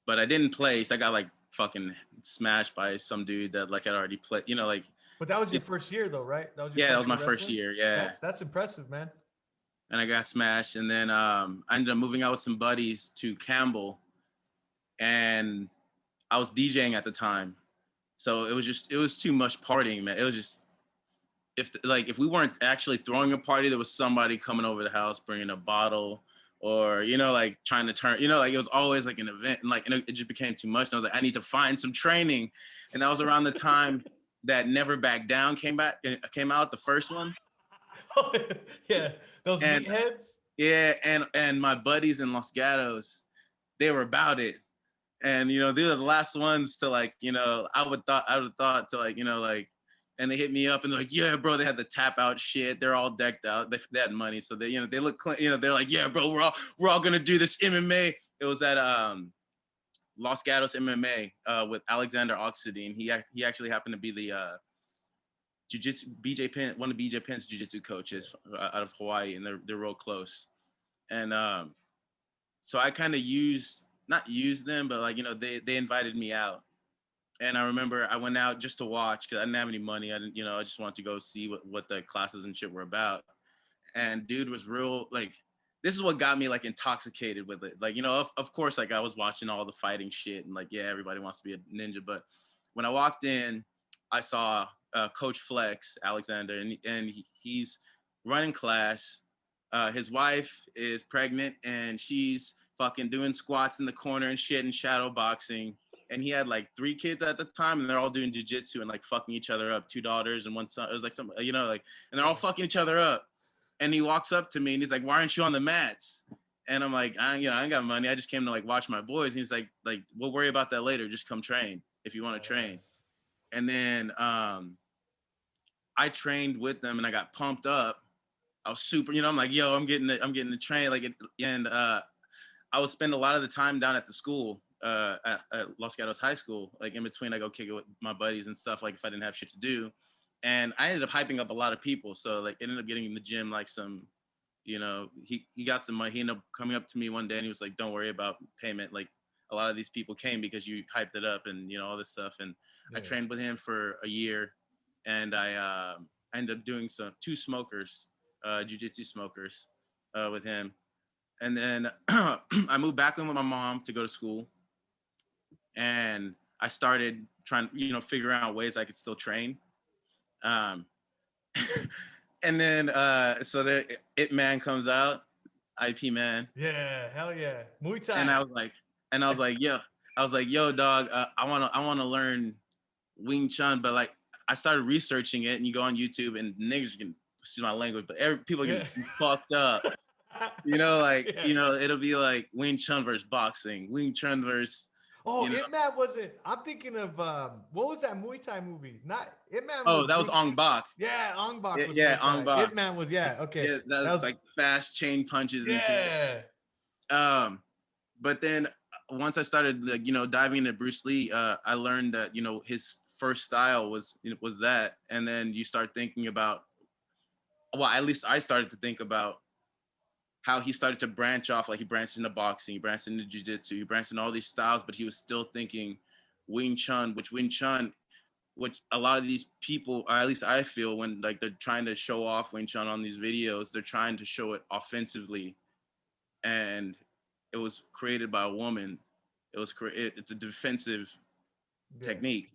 but I didn't place. I got like fucking smashed by some dude that like had already played, like. But that was your first year though, right? That was my first year. Yeah. That's impressive, man. And I got smashed. And then I ended up moving out with some buddies to Campbell, and I was DJing at the time. So it was too much partying, man. It was just, if we weren't actually throwing a party, there was somebody coming over the house, bringing a bottle, or, like trying to turn, like it was always like an event, and like, it just became too much. And I was like, I need to find some training. And that was around the time that Never Back Down came out, the first one. Yeah, those And meatheads. yeah, and my buddies in Los Gatos, they were about it. And you know, they were the last ones to like, you know, I would have thought to like, you know, like, and they hit me up and they're like, yeah, bro, they had the tap out shit. They're all decked out. They had money, so they, you know, they look, you know, they're like, yeah, bro, we're all gonna do this MMA. It was at Los Gatos MMA with Alexander Oxidine. He actually happened to be the jiu-jitsu BJ Penn, one of BJ Penn's jiu-jitsu coaches out of Hawaii, and they're real close. And so I kind of not used them, but like, you know, they invited me out. And I remember I went out just to watch because I didn't have any money. I didn't, you know, I just wanted to go see what the classes and shit were about. And dude was real, like, this is what got me like intoxicated with it. Like, you know, of course, like I was watching all the fighting shit and like, yeah, everybody wants to be a ninja. But when I walked in, I saw Coach Flex, Alexander, and he's running class. His wife is pregnant and she's fucking doing squats in the corner and shit and shadow boxing. And he had like 3 kids at the time, and they're all doing jujitsu and like fucking each other up. 2 daughters and 1 son. It was like some, you know, like, and they're all fucking each other up. And he walks up to me and he's like, "Why aren't you on the mats?" And I'm like, I ain't got money. I just came to like watch my boys. And he's like, we'll worry about that later. Just come train if you want to train. And then I trained with them and I got pumped up. I was super, you know, I'm like, yo, I'm getting the train. Like, and I would spend a lot of the time down at the school, at Los Gatos High School. Like in between, I go kick it with my buddies and stuff. Like if I didn't have shit to do, and I ended up hyping up a lot of people. So like, ended up getting in the gym like some, you know, he got some money. He ended up coming up to me one day and he was like, "Don't worry about payment. Like a lot of these people came because you hyped it up and you know all this stuff." And I trained with him for a year, and I ended up doing 2 smokers, jiu-jitsu smokers, with him. And then I moved back in with my mom to go to school. And I started trying, you know, figure out ways I could still train. And then, so the It Man comes out, IP Man. Yeah, hell yeah. Muay Thai. And I was like, yo, dog, I want to learn Wing Chun, but like, I started researching it, and you go on YouTube and niggas can, excuse my language, but people get fucked up. You know, like, you know, it'll be like Wing Chun versus boxing, Wing Chun versus. Oh, you know. Ip Man wasn't. I'm thinking of what was that Muay Thai movie? Not Ip Man. Oh, that was Ong Bak. Yeah, Ong Bak. Yeah, Ong Bak. Ip Man was okay. Yeah, that was like fast chain punches and shit. But then once I started, like, you know, diving into Bruce Lee, I learned that, you know, his first style was that, and then you start thinking about, well, at least I started to think about how he started to branch off. Like he branched into boxing, he branched into jiu-jitsu, he branched into all these styles, but he was still thinking Wing Chun, which a lot of these people, or at least I feel, when like they're trying to show off Wing Chun on these videos, they're trying to show it offensively. And it was created by a woman. It's a defensive technique.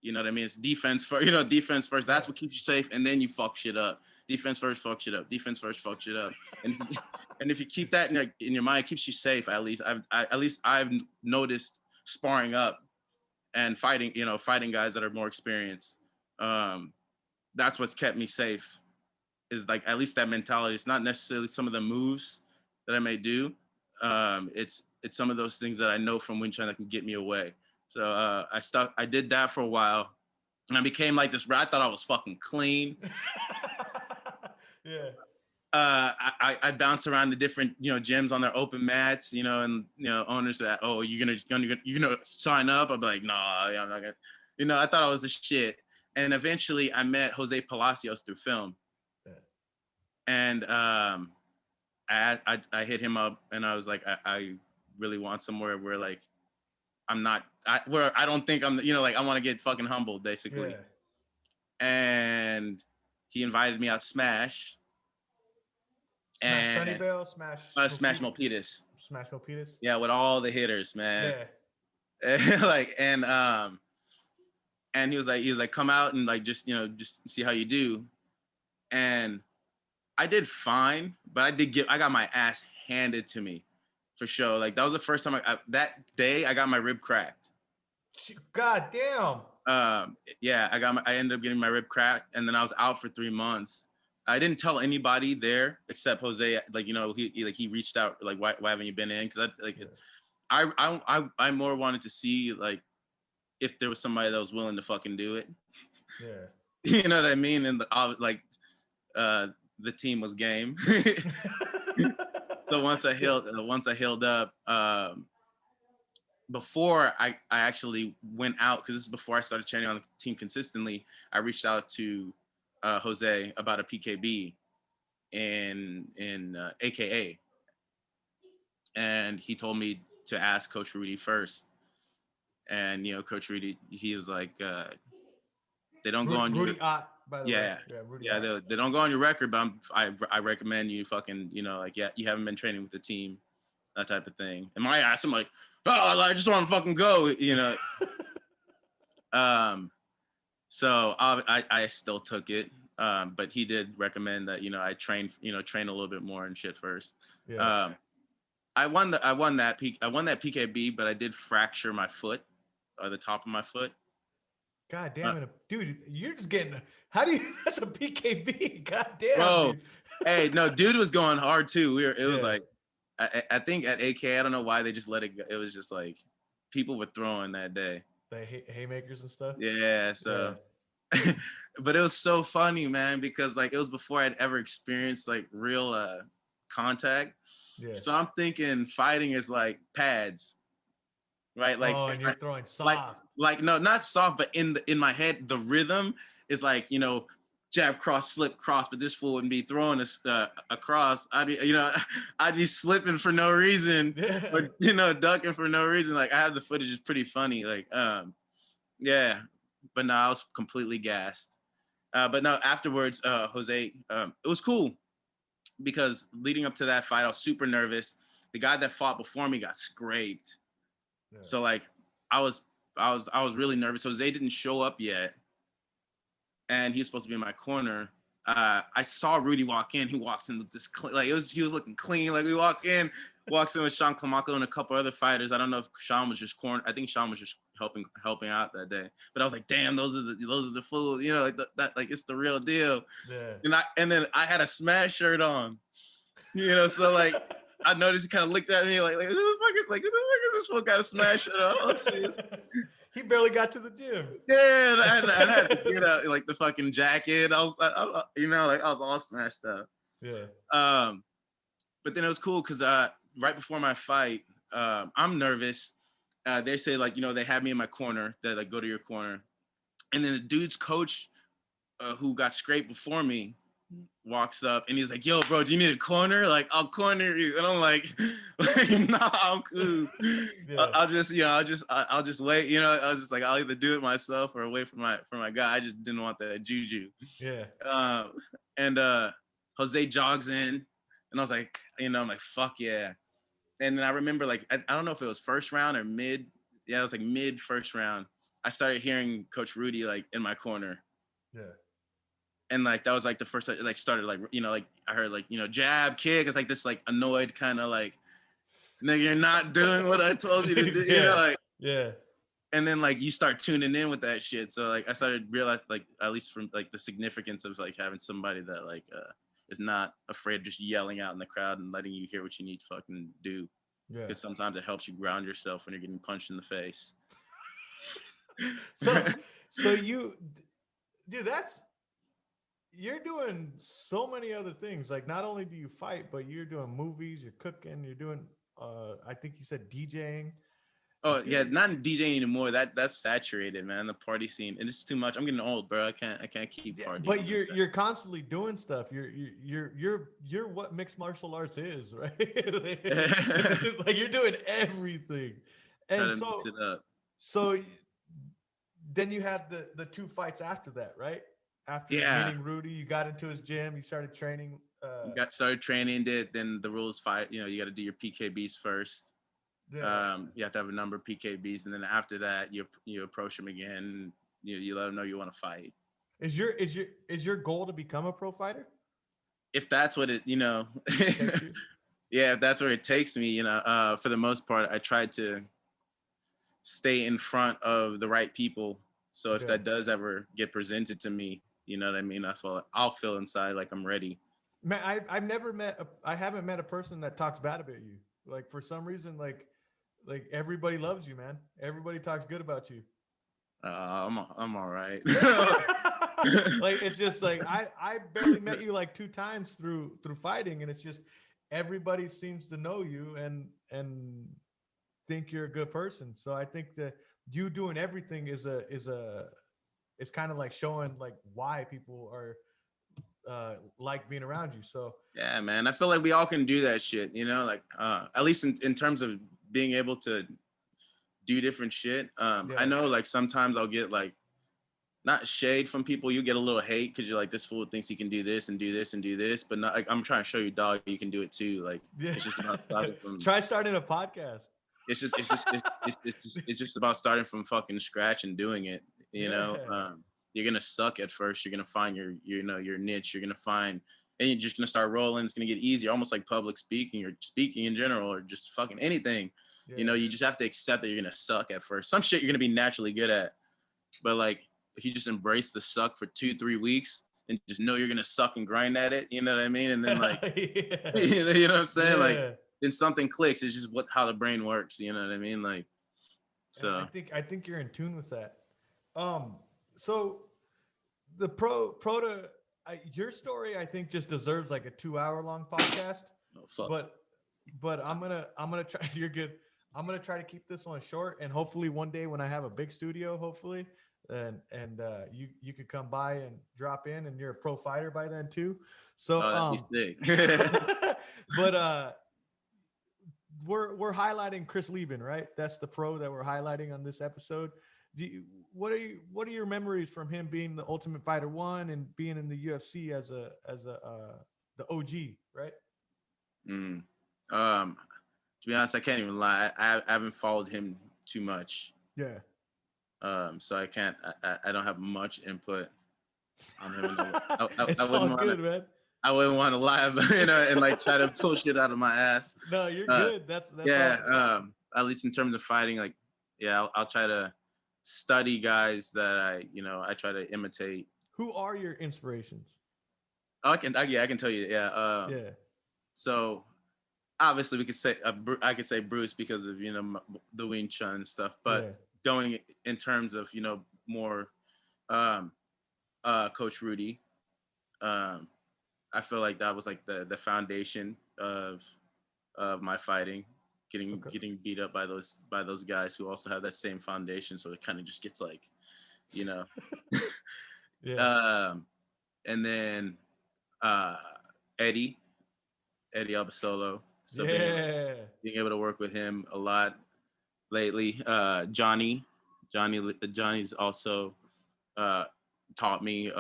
You know what I mean? It's defense first, you know, defense first. That's what keeps you safe, and then you fuck shit up. Defense first, fuck shit up. Defense first, fuck shit up. And if you keep that in your mind, it keeps you safe. At least I've noticed sparring up and fighting guys that are more experienced. That's what's kept me safe. Is like at least that mentality. It's not necessarily some of the moves that I may do. It's some of those things that I know from Wing Chun that can get me away. So I did that for a while, and I became like this. I thought I was fucking clean. Yeah. I bounce around the different, you know, gyms on their open mats, you know, and you know, owners that, oh, you're gonna sign up. I'm like, no, I'm not gonna. You know, I thought I was the shit. And eventually, I met Jose Palacios through film, and I hit him up, and I was like, I really want somewhere where like where I don't think I'm, you know, like I want to get fucking humbled, basically. Yeah. And he invited me out to Smash. Smash Sunnyvale, Smash Milpitas. Smash Milpitas. Yeah, with all the hitters, man. Yeah. Like, and he was like, come out and like just see how you do. And I did fine, but I got my ass handed to me. For sure. Like that was the first time that day I got my rib cracked. God damn. Yeah, I ended up getting my rib cracked, and then I was out for 3 months. I didn't tell anybody there except Jose. Like, you know, he reached out like, why haven't you been in? Because I more wanted to see like if there was somebody that was willing to fucking do it. Yeah. You know what I mean? And the team was game. So once I healed up, before I actually went out, because this is before I started training on the team consistently, I reached out to Jose about a PKB in AKA, and he told me to ask Coach Rudy first. And you know, Coach Rudy, he was like, they don't go on Rudy your Ott, by the way. Rudy yeah, Ott. they don't go on your record, but I recommend you fucking, you know, like, yeah, you haven't been training with the team, that type of thing. And my ass, I'm like, oh, I just want to fucking go, you know. So I still took it, but he did recommend that, you know, I train a little bit more and shit first. Yeah. I won that PKB, but I did fracture my foot, or the top of my foot. God damn it, dude! You're just getting. How do you? That's a PKB. God damn, Bro, dude. hey, no, dude was going hard too. It was Yeah. like, I think at AK, I don't know why they just let it go. It was just like people were throwing that day. The haymakers and stuff. Yeah, so. Yeah. But it was so funny, man, because like it was before I'd ever experienced like real contact. Yeah. So I'm thinking fighting is like pads, right? Like, oh, and you're throwing soft. Like no, not soft, but in my head, the rhythm is like, you know, jab, cross, slip, cross. But this fool wouldn't be throwing a cross. I'd be slipping for no reason, or, you know, ducking for no reason. Like I have the footage, is pretty funny. Like yeah, but no, I was completely gassed. But no, afterwards, Jose, it was cool because leading up to that fight, I was super nervous. The guy that fought before me got scraped. Yeah. So like I was really nervous. Jose didn't show up yet, and he was supposed to be in my corner. I saw Rudy walk in. He walks in with this like he was looking clean. Like we walks in with Sean Knuckle and a couple other fighters. I don't know if Sean was just I think Sean was just helping out that day. But I was like, damn, those are the fools. You know, like that like it's the real deal. Yeah. And then I had a Smash shirt on. You know, so like I noticed he kind of looked at me like who the fuck is this fool got a Smash shirt on? He barely got to the gym. Yeah, I had to get out like the fucking jacket. I was you know, like I was all smashed up. Yeah. But then it was cool because right before my fight, I'm nervous. They say like, you know, they had me in my corner. They like, go to your corner, and then the dude's coach, who got scraped before me, walks up and he's like, yo, bro, do you need a corner? Like, I'll corner you. And I'm like nah, I'm cool. Yeah. I'll just wait. You know, I was just like, I'll either do it myself or wait for my guy. I just didn't want that juju. Yeah. And Jose jogs in, and I was like, you know, I'm like, fuck yeah. And then I remember like, I don't know if it was first round or mid. Yeah, it was like mid first round. I started hearing Coach Rudy like in my corner. Yeah. And like that was like the first time, like started like, you know, like I heard like, you know, jab, kick. It's like this like annoyed kind of like, nigga, you're not doing what I told you to do. Yeah. You know, like, yeah. And then like you start tuning in with that shit. So like I started realizing like, at least from like the significance of like having somebody that like is not afraid of just yelling out in the crowd and letting you hear what you need to fucking do. Yeah. Because sometimes it helps you ground yourself when you're getting punched in the face. So you, dude, you're doing so many other things. Like not only do you fight, but you're doing movies, you're cooking, you're doing I think you said DJing. Oh yeah, not DJing anymore. That's saturated, man. The party scene, and it's too much. I'm getting old, bro. I can't keep partying. But you're constantly doing stuff. You're what mixed martial arts is, right? Like you're doing everything. And so then you had the 2 fights after that, right? After meeting Rudy, you got into his gym, you started training. Started training, then the rules fight, you know, you got to do your PKBs first. Yeah. You have to have a number of PKBs, and then after that, you approach him again. You let him know you want to fight. Is your goal to become a pro fighter? If that's what it, you know, yeah, if that's where it takes me, you know, for the most part, I tried to stay in front of the right people So if that does ever get presented to me, you know what I mean? I'll feel inside like I'm ready. Man, I haven't met a person that talks bad about you. Like for some reason, like everybody loves you, man. Everybody talks good about you. I'm all right. Like it's just like I barely met you like 2 times through fighting, and it's just everybody seems to know you and think you're a good person. So I think that you doing everything is kind of like showing like why people are like being around you. So yeah, man, I feel like we all can do that shit, you know, like at least in terms of being able to do different shit. I know like sometimes I'll get like not shade from people. You get a little hate because you're like, this fool thinks he can do this and do this and do this, but not like I'm trying to show you, dog, you can do it too. Like it's just about starting from. Try starting a podcast. It's just about starting from fucking scratch and doing it. You know, you're gonna suck at first. You're gonna find your niche. You're gonna find, and you're just gonna start rolling. It's gonna get easier, almost like public speaking or speaking in general, or just fucking anything. Yeah. You know, you just have to accept that you're gonna suck at first. Some shit you're gonna be naturally good at, but like if you just embrace the suck for 2-3 weeks and just know you're gonna suck and grind at it, you know what I mean? And then like, you know what I'm saying? Yeah. Like then something clicks. It's just how the brain works. You know what I mean? Like, so and I think you're in tune with that. So the your story, I think, just deserves like a 2-hour-long podcast. Oh, fuck. But I'm gonna try. You're good. I'm gonna try to keep this one short, and hopefully one day when I have a big studio, hopefully, and you could come by and drop in, and you're a pro fighter by then too. So that'd be sick. But we're highlighting Chris Leben, right? That's the pro that we're highlighting on this episode. What are your memories from him being the Ultimate Fighter 1 and being in the UFC as the OG, right? To be honest, I can't even lie. I haven't followed him too much. Yeah. So I can't. I don't have much input on him. Man. I wouldn't want to lie about, and like try to pull shit out of my ass. No, you're good. That's yeah. Awesome. At least in terms of fighting, like, yeah, I'll try to study guys that I try to imitate. Who are your inspirations? I can tell you. Yeah. Yeah. So obviously we could say I could say Bruce because of the Wing Chun and stuff, but going in terms of more Coach Rudy. I feel like that was like the foundation of my fighting, getting beat up by those guys who also have that same foundation. So it kind of just gets like, yeah. And then Eddie Abasolo. So being able to work with him a lot lately. Johnny's also taught me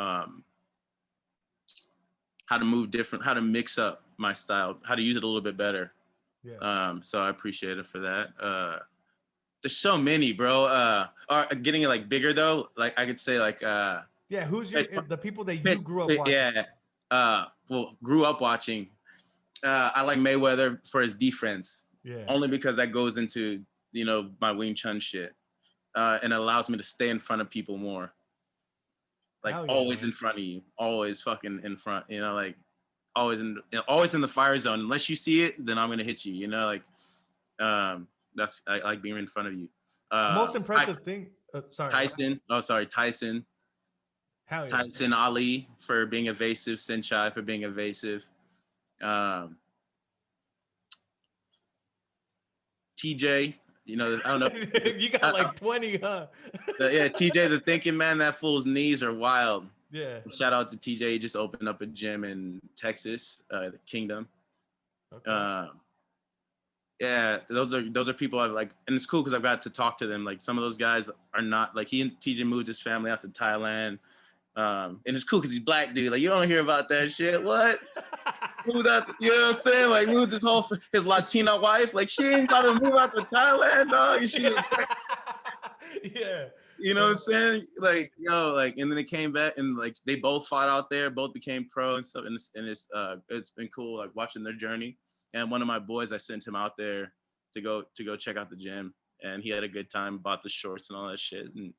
how to move different, how to mix up my style, how to use it a little bit better. Yeah. So I appreciate it for that. There's so many, bro. Are getting it like bigger though. Like I could say like who's the people that you grew up watching? Yeah. Well, grew up watching. I like Mayweather for his defense. Yeah. Only because that goes into my Wing Chun shit, and it allows me to stay in front of people more. Like always in front of you, always fucking in front. Like always in the fire zone. Unless you see it, then I'm gonna hit you. I like being in front of you. Most impressive thing. Tyson. Oh, sorry, Tyson. Hell yeah. Tyson Ali for being evasive. Sinchai for being evasive. TJ. I don't know. You got like 20, huh? Yeah, TJ the thinking man. That fool's knees are wild. Yeah. So shout out to TJ. He just opened up a gym in Texas, the Kingdom. Okay. Yeah, those are people I've like, and it's cool because I've got to talk to them. Like some of those guys are not like, he and TJ moved his family out to Thailand. And it's cool because he's black, dude. Like you don't hear about that shit. What? Moved out to, what I'm saying? Like moved his Latina wife. Like she ain't got to move out to Thailand, dog. And she, yeah. You know what I'm saying? Like and then they came back and like they both fought out there, both became pro and stuff. And it's been cool like watching their journey. And one of my boys, I sent him out there to go check out the gym, and he had a good time. Bought the shorts and all that shit, and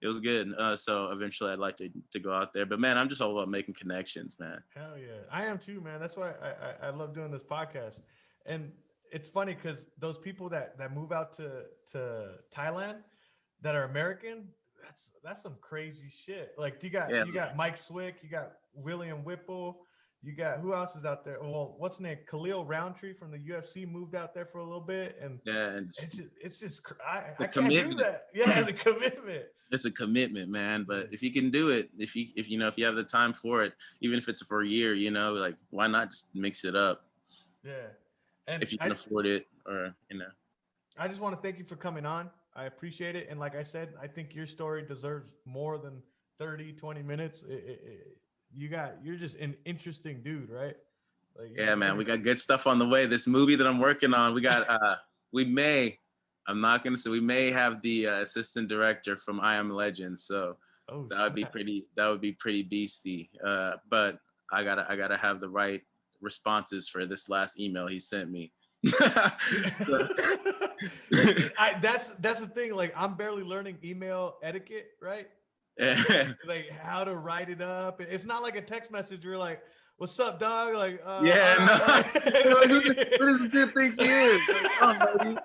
it was good. So eventually I'd like to go out there. But man, I'm just all about making connections, man. Hell yeah, I am too, man. That's why I love doing this podcast. And it's funny because those people that move out to Thailand that are American, that's some crazy shit. Like Yeah, you got Mike Swick, you got William Whipple, you got who else is out there? Well, what's his name? Khalil Roundtree from the UFC moved out there for a little bit, and yeah, and I can't do that. Yeah, the commitment. it's a commitment, man. But if you can do it, if you have the time for it, even if it's for a year, like why not just mix it up? Yeah, and if you can afford it, or I just want to thank you for coming on. I appreciate it. And like I said, I think your story deserves more than 30, 20 minutes. You're just an interesting dude, right? Like, yeah, man, we got good stuff on the way. This movie that I'm working on, we got, I'm not going to say, we may have the assistant director from I Am Legend. So that would be pretty beastie. But I gotta have the right responses for this last email he sent me. That's the thing. Like, I'm barely learning email etiquette, right? Like how to write it up. It's not like a text message. You're like, "What's up, dog?" Like, who does this dude think he is? I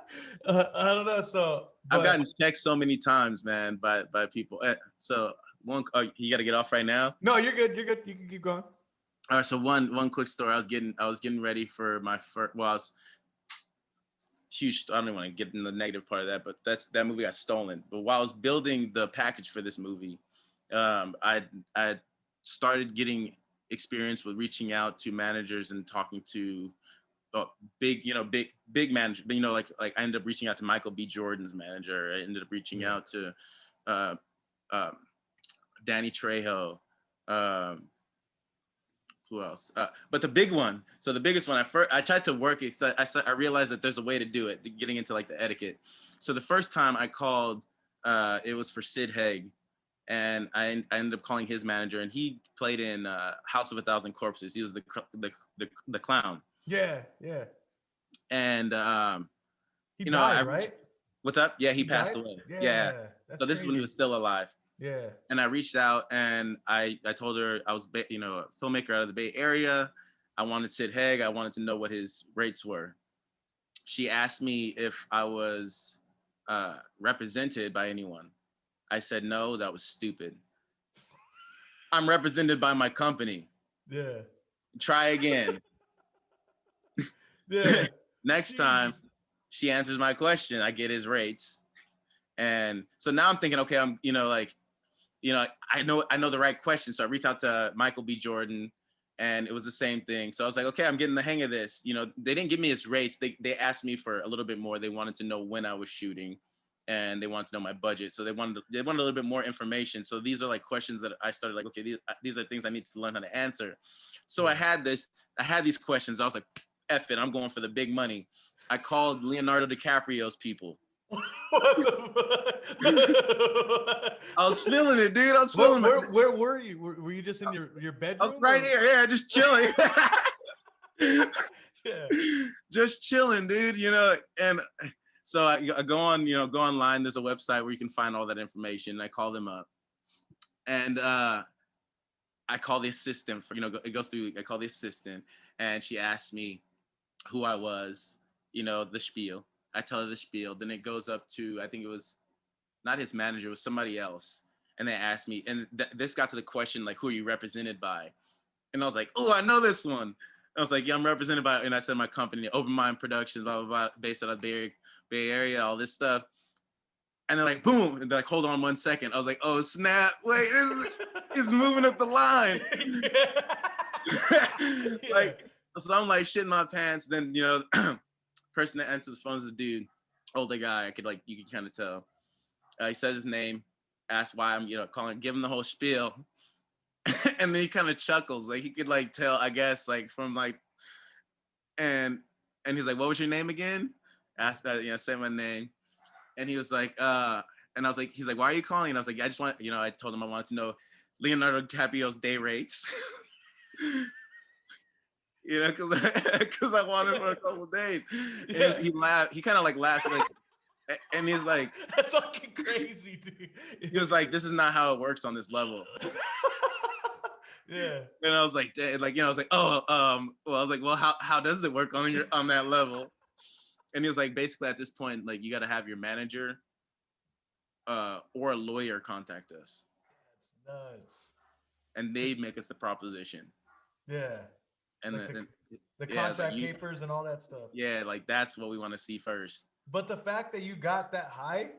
don't know. So I've gotten checked so many times, man, by people. So you got to get off right now. No, you're good. You're good. You can keep going. All right. So one quick story. I was getting ready for my first. Well, I was huge. I don't want to get in the negative part of that, but that movie got stolen. But while I was building the package for this movie, I started getting experience with reaching out to managers and talking to big manager. But like I ended up reaching out to Michael B. Jordan's manager. I ended up reaching out to Danny Trejo. Who else? But the big one. So the biggest one. I tried to work it. I realized that there's a way to do it. Getting into like the etiquette. So the first time I called, it was for Sid Haig, and I ended up calling his manager, and he played in House of a Thousand Corpses. He was the clown. Yeah. And he died, right? What's up? Yeah, he passed away. Yeah. So this is when he was still alive. Yeah. And I reached out and I told her I was, a filmmaker out of the Bay Area. I wanted Sid Haig. I wanted to know what his rates were. She asked me if I was represented by anyone. I said, no, that was stupid. I'm represented by my company. Yeah. Try again. Yeah. Next time she answers my question, I get his rates. And so now I'm thinking, okay, I'm, I know the right question. So I reached out to Michael B. Jordan, and it was the same thing. So I was like, okay, I'm getting the hang of this. They didn't give me his rates. They asked me for a little bit more. They wanted to know when I was shooting, and they wanted to know my budget. So they wanted a little bit more information. So these are like questions that I started like, okay, these are things I need to learn how to answer. So I had these questions. I was like, F it, I'm going for the big money. I called Leonardo DiCaprio's people. I was feeling it, dude. I was feeling it. Where were you? Were you just in your bedroom? I was right here. Yeah, just chilling. Yeah. Just chilling, dude. And so I go online. There's a website where you can find all that information. I call them up, and I call the assistant for, it goes through. I call the assistant, and she asked me who I was. The spiel. I tell her the spiel. Then it goes up to, I think it was not his manager, it was somebody else. And they asked me, and this got to the question, like, who are you represented by? And I was like, oh, I know this one. I was like, yeah, I'm represented by, and I said my company, Open Mind Productions, blah, blah, blah, based out of Bay Area, all this stuff. And they're like, boom. And they're like, hold on 1 second. I was like, oh, snap. Wait, he's moving up the line. So I'm like shitting my pants. Then, person that answers the phone is a dude, older guy. You can kind of tell. He says his name, asks why I'm, calling, give him the whole spiel. And then he kind of chuckles. Like he could tell, I guess, from and he's like, what was your name again? Asked that, say my name. And he was like, and I was like, he's like, why are you calling? And I was like, I just want, I told him I wanted to know Leonardo DiCaprio's day rates. Because I wanted for a couple of days. He laughed. He kind of laughed. And he's like, that's fucking crazy, dude. he was like, this is not how it works on this level. Yeah. And I was like, like, I was like, well, I was like, well, how does it work on that level? And he was like, basically at this point, like, you got to have your manager or a lawyer contact us. That's nuts. And they make us the proposition. Yeah. And like then the yeah, contract like papers and all that stuff. Yeah, like that's what we want to see first. But the fact that you got that high,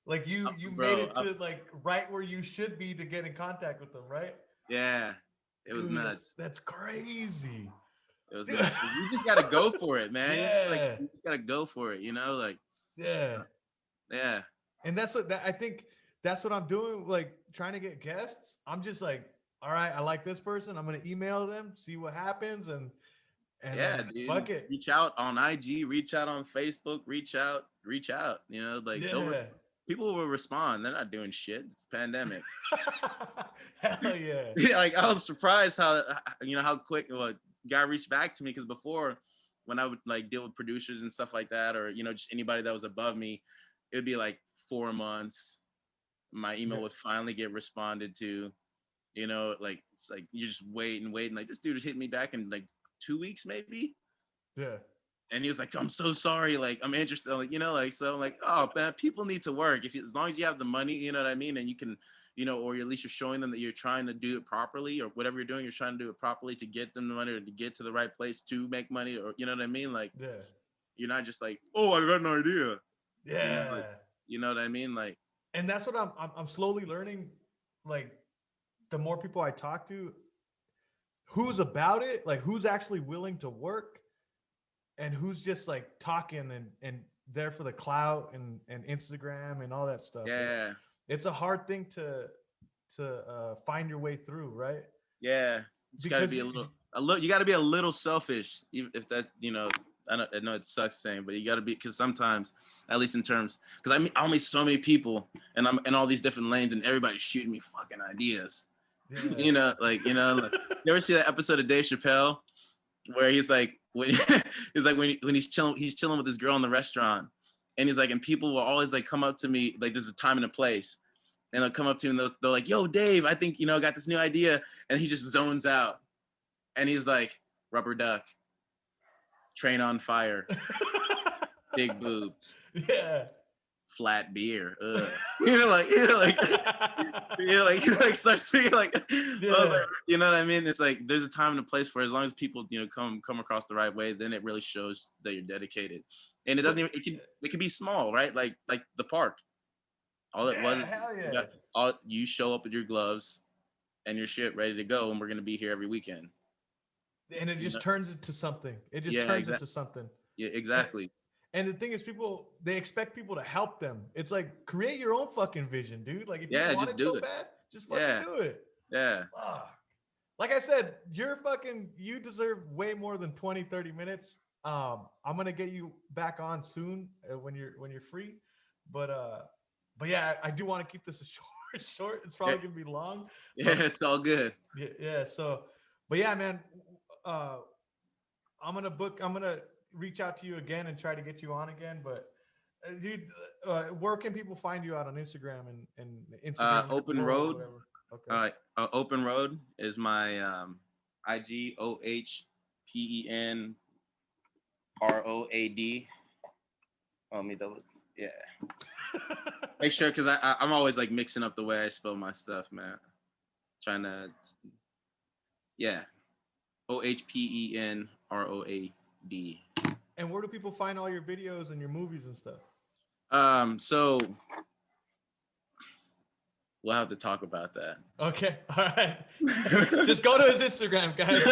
like you made it to like right where you should be to get in contact with them, right? Yeah, it was nuts. That's crazy. It was nuts. You just gotta go for it, man. Yeah. You just gotta go for it, like. Yeah. Yeah. And that's what I think. That's what I'm doing. Like trying to get guests. I'm just like, all right, I like this person. I'm gonna email them, see what happens, and yeah, dude. Fuck it. Reach out on IG, reach out on Facebook, reach out. Like people will respond. They're not doing shit. It's a pandemic. Hell yeah. Yeah, like I was surprised how quick guy reached back to me, because before, when I would like deal with producers and stuff like that, or just anybody that was above me, it would be like 4 months. My email would finally get responded to. Like it's like you just wait and like this dude hit me back in like 2 weeks maybe. Yeah. And he was like, I'm so sorry, like I'm interested, like so I'm like, oh man, people need to work as long as you have the money, you know what I mean, and you can, or at least you're showing them that you're trying to do it properly, or whatever you're doing, you're trying to do it properly to get them the money, or to get to the right place to make money, or you know what I mean, like you're not just like, oh, I got an idea. Yeah. You know what I mean, like. And that's what I'm slowly learning, like the more people I talk to, who's about it, like who's actually willing to work, and who's just like talking and there for the clout and Instagram and all that stuff. Yeah. It's a hard thing to find your way through, right? Yeah. It's got to be a little, you got to be a little selfish, even if that, I know it sucks saying, but you got to be, because sometimes, at least in terms, because I meet so many people, and I'm in all these different lanes, and everybody's shooting me fucking ideas. Yeah. You ever see that episode of Dave Chappelle where he's like, when he's chilling with his girl in the restaurant, and he's like, and people will always like come up to me, like there's a time and a place, and they'll come up to him and they're like, yo, Dave, I think, I got this new idea, and he just zones out, and he's like, rubber duck, train on fire, big boobs, flat beer, like start singing like, I was like, you know what I mean? It's like there's a time and a place for it. As long as people come across the right way, then it really shows that you're dedicated. And it doesn't even, it can be small, right? Like the park. All it was, you show up with your gloves and your shit ready to go, and we're gonna be here every weekend. And it just turns into something. It just turns into something. Yeah, exactly. And the thing is, they expect people to help them. It's like, create your own fucking vision, dude. Like, if you want it so bad, just fucking do it. Yeah. Like I said, you deserve way more than 20, 30 minutes. I'm going to get you back on soon when you're free. But yeah, I do want to keep this short. It's probably going to be long. Yeah, it's all good. Yeah. So, but yeah, man, I'm going to reach out to you again and try to get you on again. But dude, where can people find you out on Instagram and Instagram? Open Road. Okay. Open Road is my IG, OHPENROAD. Let me double. Yeah. Make sure, because I'm always like mixing up the way I spell my stuff, man. Trying to. Yeah. OHPENROAD. And where do people find all your videos and your movies and stuff? So we'll have to talk about that. Okay. All right. Just go to his Instagram, guys.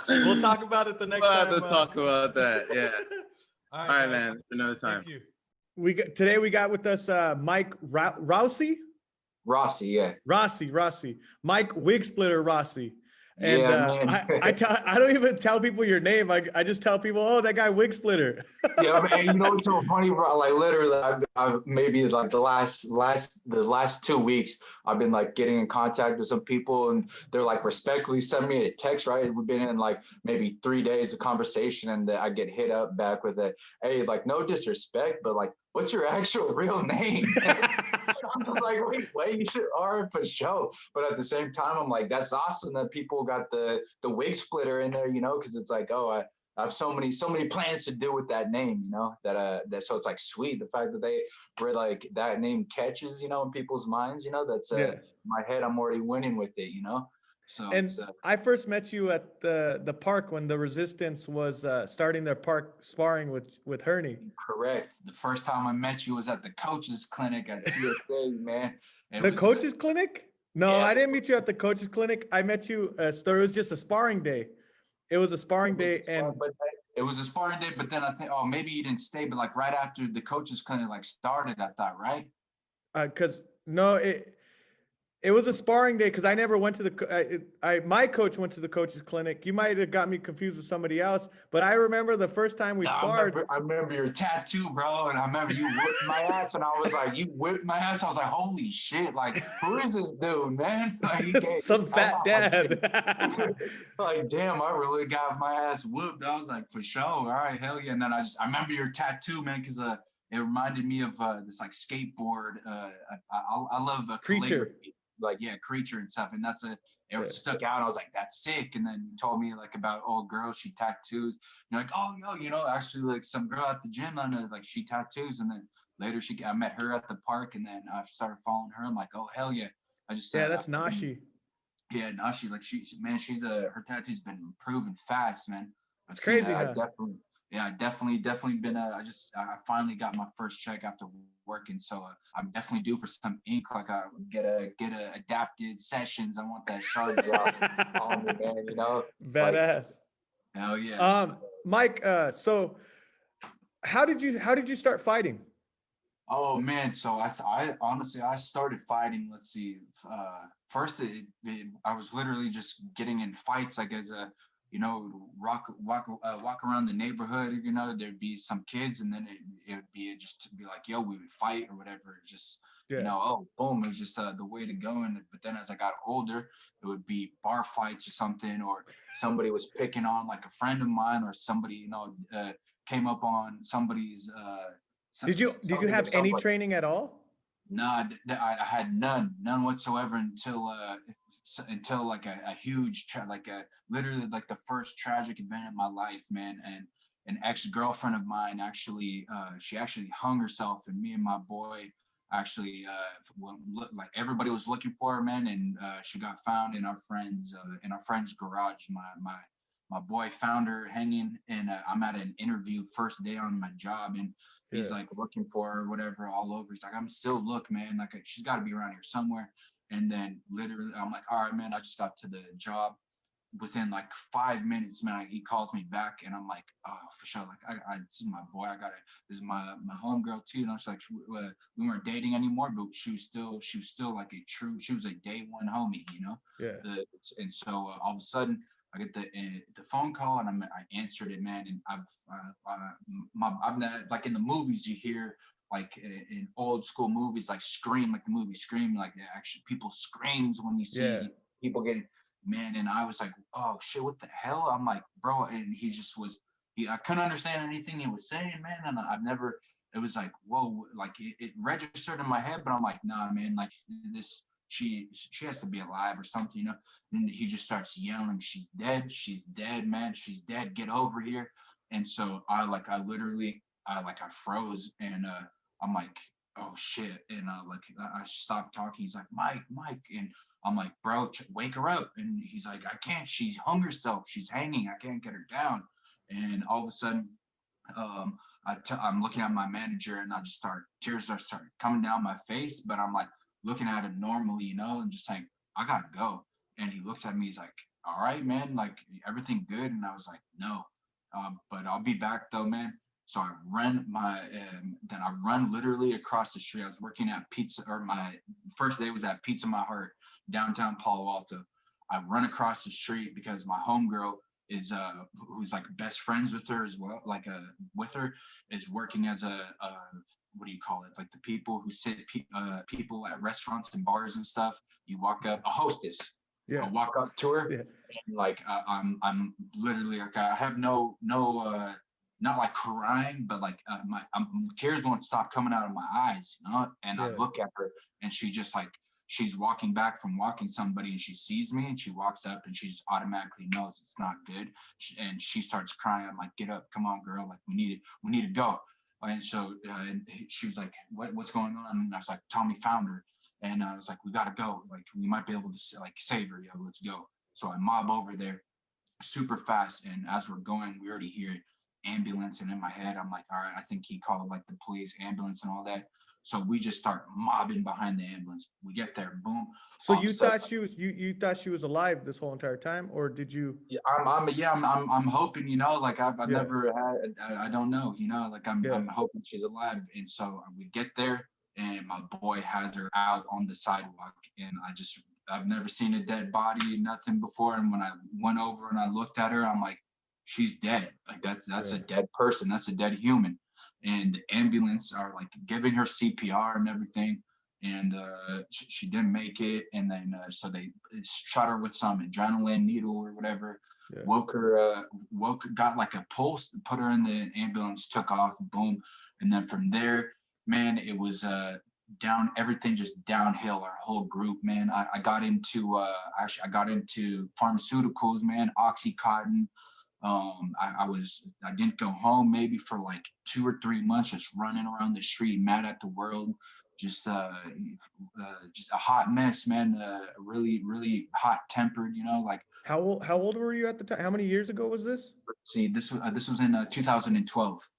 We'll talk about it the next time. We'll have to talk about that. Yeah. All right, man. Another time. Thank you. Today we got with us Mike Rossi. Yeah. Rossi. Mike Wig Splitter Rossi. And I don't even tell people your name. I just tell people, oh, that guy Wig Splitter. Yeah, man. It's so funny, bro. Like literally, I've maybe like the last 2 weeks, I've been like getting in contact with some people, and they're like respectfully sending me a text. Right, we've been in like maybe 3 days of conversation, and I get hit up back with a, hey, like no disrespect, but like what's your actual real name? I was like, wait, you should, all right, for sure. But at the same time, I'm like, that's awesome that people got the wig splitter in there, because it's like, oh, I have so many plans to do with that name, that so it's like sweet. The fact that they were like that name catches, in people's minds, that's Yeah. in my head, I'm already winning with it, So And it's I first met you at the park when the Resistance was starting their park sparring with Herney. correct. The first time I met you was at the coaches clinic at CSA, man. The coaches clinic? No, Yeah. I didn't meet you at the coaches clinic. I met you. It was just a sparring day. It was a sparring day, and But it was a sparring day. But then I think, oh, maybe you didn't stay. But like right after the coaches clinic like started, I thought, right? because no, it was a sparring day because I never went to my coach went to the coach's clinic. You might have got me confused with somebody else, but I remember the first time we sparred. I remember your tattoo, bro, and I remember you whipped my ass, and I was like, you whipped my ass. I was like, holy shit, like, who is this dude, man? Like, Some fat dad. Like, damn, I really got my ass whooped. I was like, for sure, all right, hell yeah. And then I remember your tattoo, man, because it reminded me of this like skateboard. I love Creature. like Creature and stuff, and it stuck out. I was like, that's sick. And then you told me like about old girl, she tattoos. You're like, oh yo, actually like some girl at the gym, and like she tattoos. And then later I met her at the park, and then I started following her. I'm like, oh hell yeah. I just that's Nashi. Yeah, Nashi, like she's her tattoo's been improving fast, man. It's crazy. I definitely been. I finally got my first check after working, so I'm definitely due for some ink. Like I get a adapted sessions. I want that sharp job on me, man. Badass. Like, hell yeah. Mike. So, how did you start fighting? Oh man, so I honestly started fighting. Let's see. First, I was literally just getting in fights, like as a walk around the neighborhood. There'd be some kids, and then it would be just to be like, yo, we would fight or whatever. Just oh, boom, it was just the way to go. But then as I got older, it would be bar fights or something, or somebody was picking on like a friend of mine, or somebody came up on somebody's. Did you have any training at all? No, I had none whatsoever until like a huge literally like the first tragic event in my life, man. And an ex-girlfriend of mine actually she actually hung herself, and me and my boy actually like everybody was looking for her, man, and she got found in our friend's garage. My boy found her hanging, and I'm at an interview first day on my job, and he's like looking for her, whatever, all over. He's like, I'm still looking, man. Like she's got to be around here somewhere. And then literally, I'm like, all right, man. I just got to the job. Within like 5 minutes, man, he calls me back, and I'm like, oh, for sure. Like I this is my boy. This is my homegirl too. And I was like, we weren't dating anymore, but she was still like she was a day one homie, and so all of a sudden, I get the phone call, and I answered it, man. And I'm not, like in the movies you hear, like in old school movies, like Scream, like the movie Scream, like actually people screams when you see people getting, man. And I was like, oh shit, what the hell? I'm like, bro, and he just was, I couldn't understand anything he was saying, man. And it was like, whoa, like it registered in my head, but I'm like, nah, man, like this. She has to be alive or something, And he just starts yelling, she's dead, man, she's dead, get over here. And so I literally froze, and I'm like, oh shit. And I stopped talking. He's like, Mike, and I'm like, bro, wake her up. And he's like, I can't, she's hung herself, she's hanging, I can't get her down. And all of a sudden, I'm looking at my manager, and tears are starting coming down my face, but I'm like looking at him normally, and just saying, I gotta go. And he looks at me, he's like, all right, man, like everything good? And I was like, no, but I'll be back though, man. So I run literally across the street. I was working at my first day was at Pizza My Heart, downtown Palo Alto. I run across the street because my homegirl is who's like best friends with her as well, with her, is working as a what do you call it? Like the people who sit people at restaurants and bars and stuff. You walk up, a hostess. I walk up to her, and like I'm literally like I have no not like crying, but like my tears won't stop coming out of my eyes, you know. And I Yeah. look at her, and she just like she's walking back from walking somebody, and she sees me, and she walks up, and she just automatically knows it's not good, and she starts crying. I'm like, get up, come on, girl, like we need to go. And so and she was like, what's going on? And I was like, Tommy found her, and I was like, we gotta go, like we might be able to like save her. Yeah, let's go. So I mob over there super fast, and as we're going, we already hear ambulance, and in my head I'm like, all right, I think he called like the police, ambulance and all that. So we just start mobbing behind the ambulance. We get there, boom. So all of a you sudden, thought she was you thought she was alive this whole entire time, or did you? yeah, I'm hoping, you know, like I've Yeah. never had, I don't know, you know, like Yeah. I'm hoping she's alive. And so we get there, and my boy has her out on the sidewalk, and I've never seen a dead body, nothing before. And when I went over and I looked at her, I'm like, she's dead. Like that's Yeah. a dead person. That's a dead human. And the ambulance are like giving her CPR and everything. And she didn't make it. And then so they shot her with some adrenaline needle or whatever. Yeah. Got like a pulse, put her in the ambulance, took off, boom. And then from there, man, it was down, everything just downhill. Our whole group, man. I got into I got into pharmaceuticals, man, Oxycontin. I didn't go home maybe for like 2 or 3 months, just running around the street, mad at the world, just a hot mess, man. Really, really hot tempered, you know. Like, How old were you at the time? How many years ago was this? see, this was in 2012.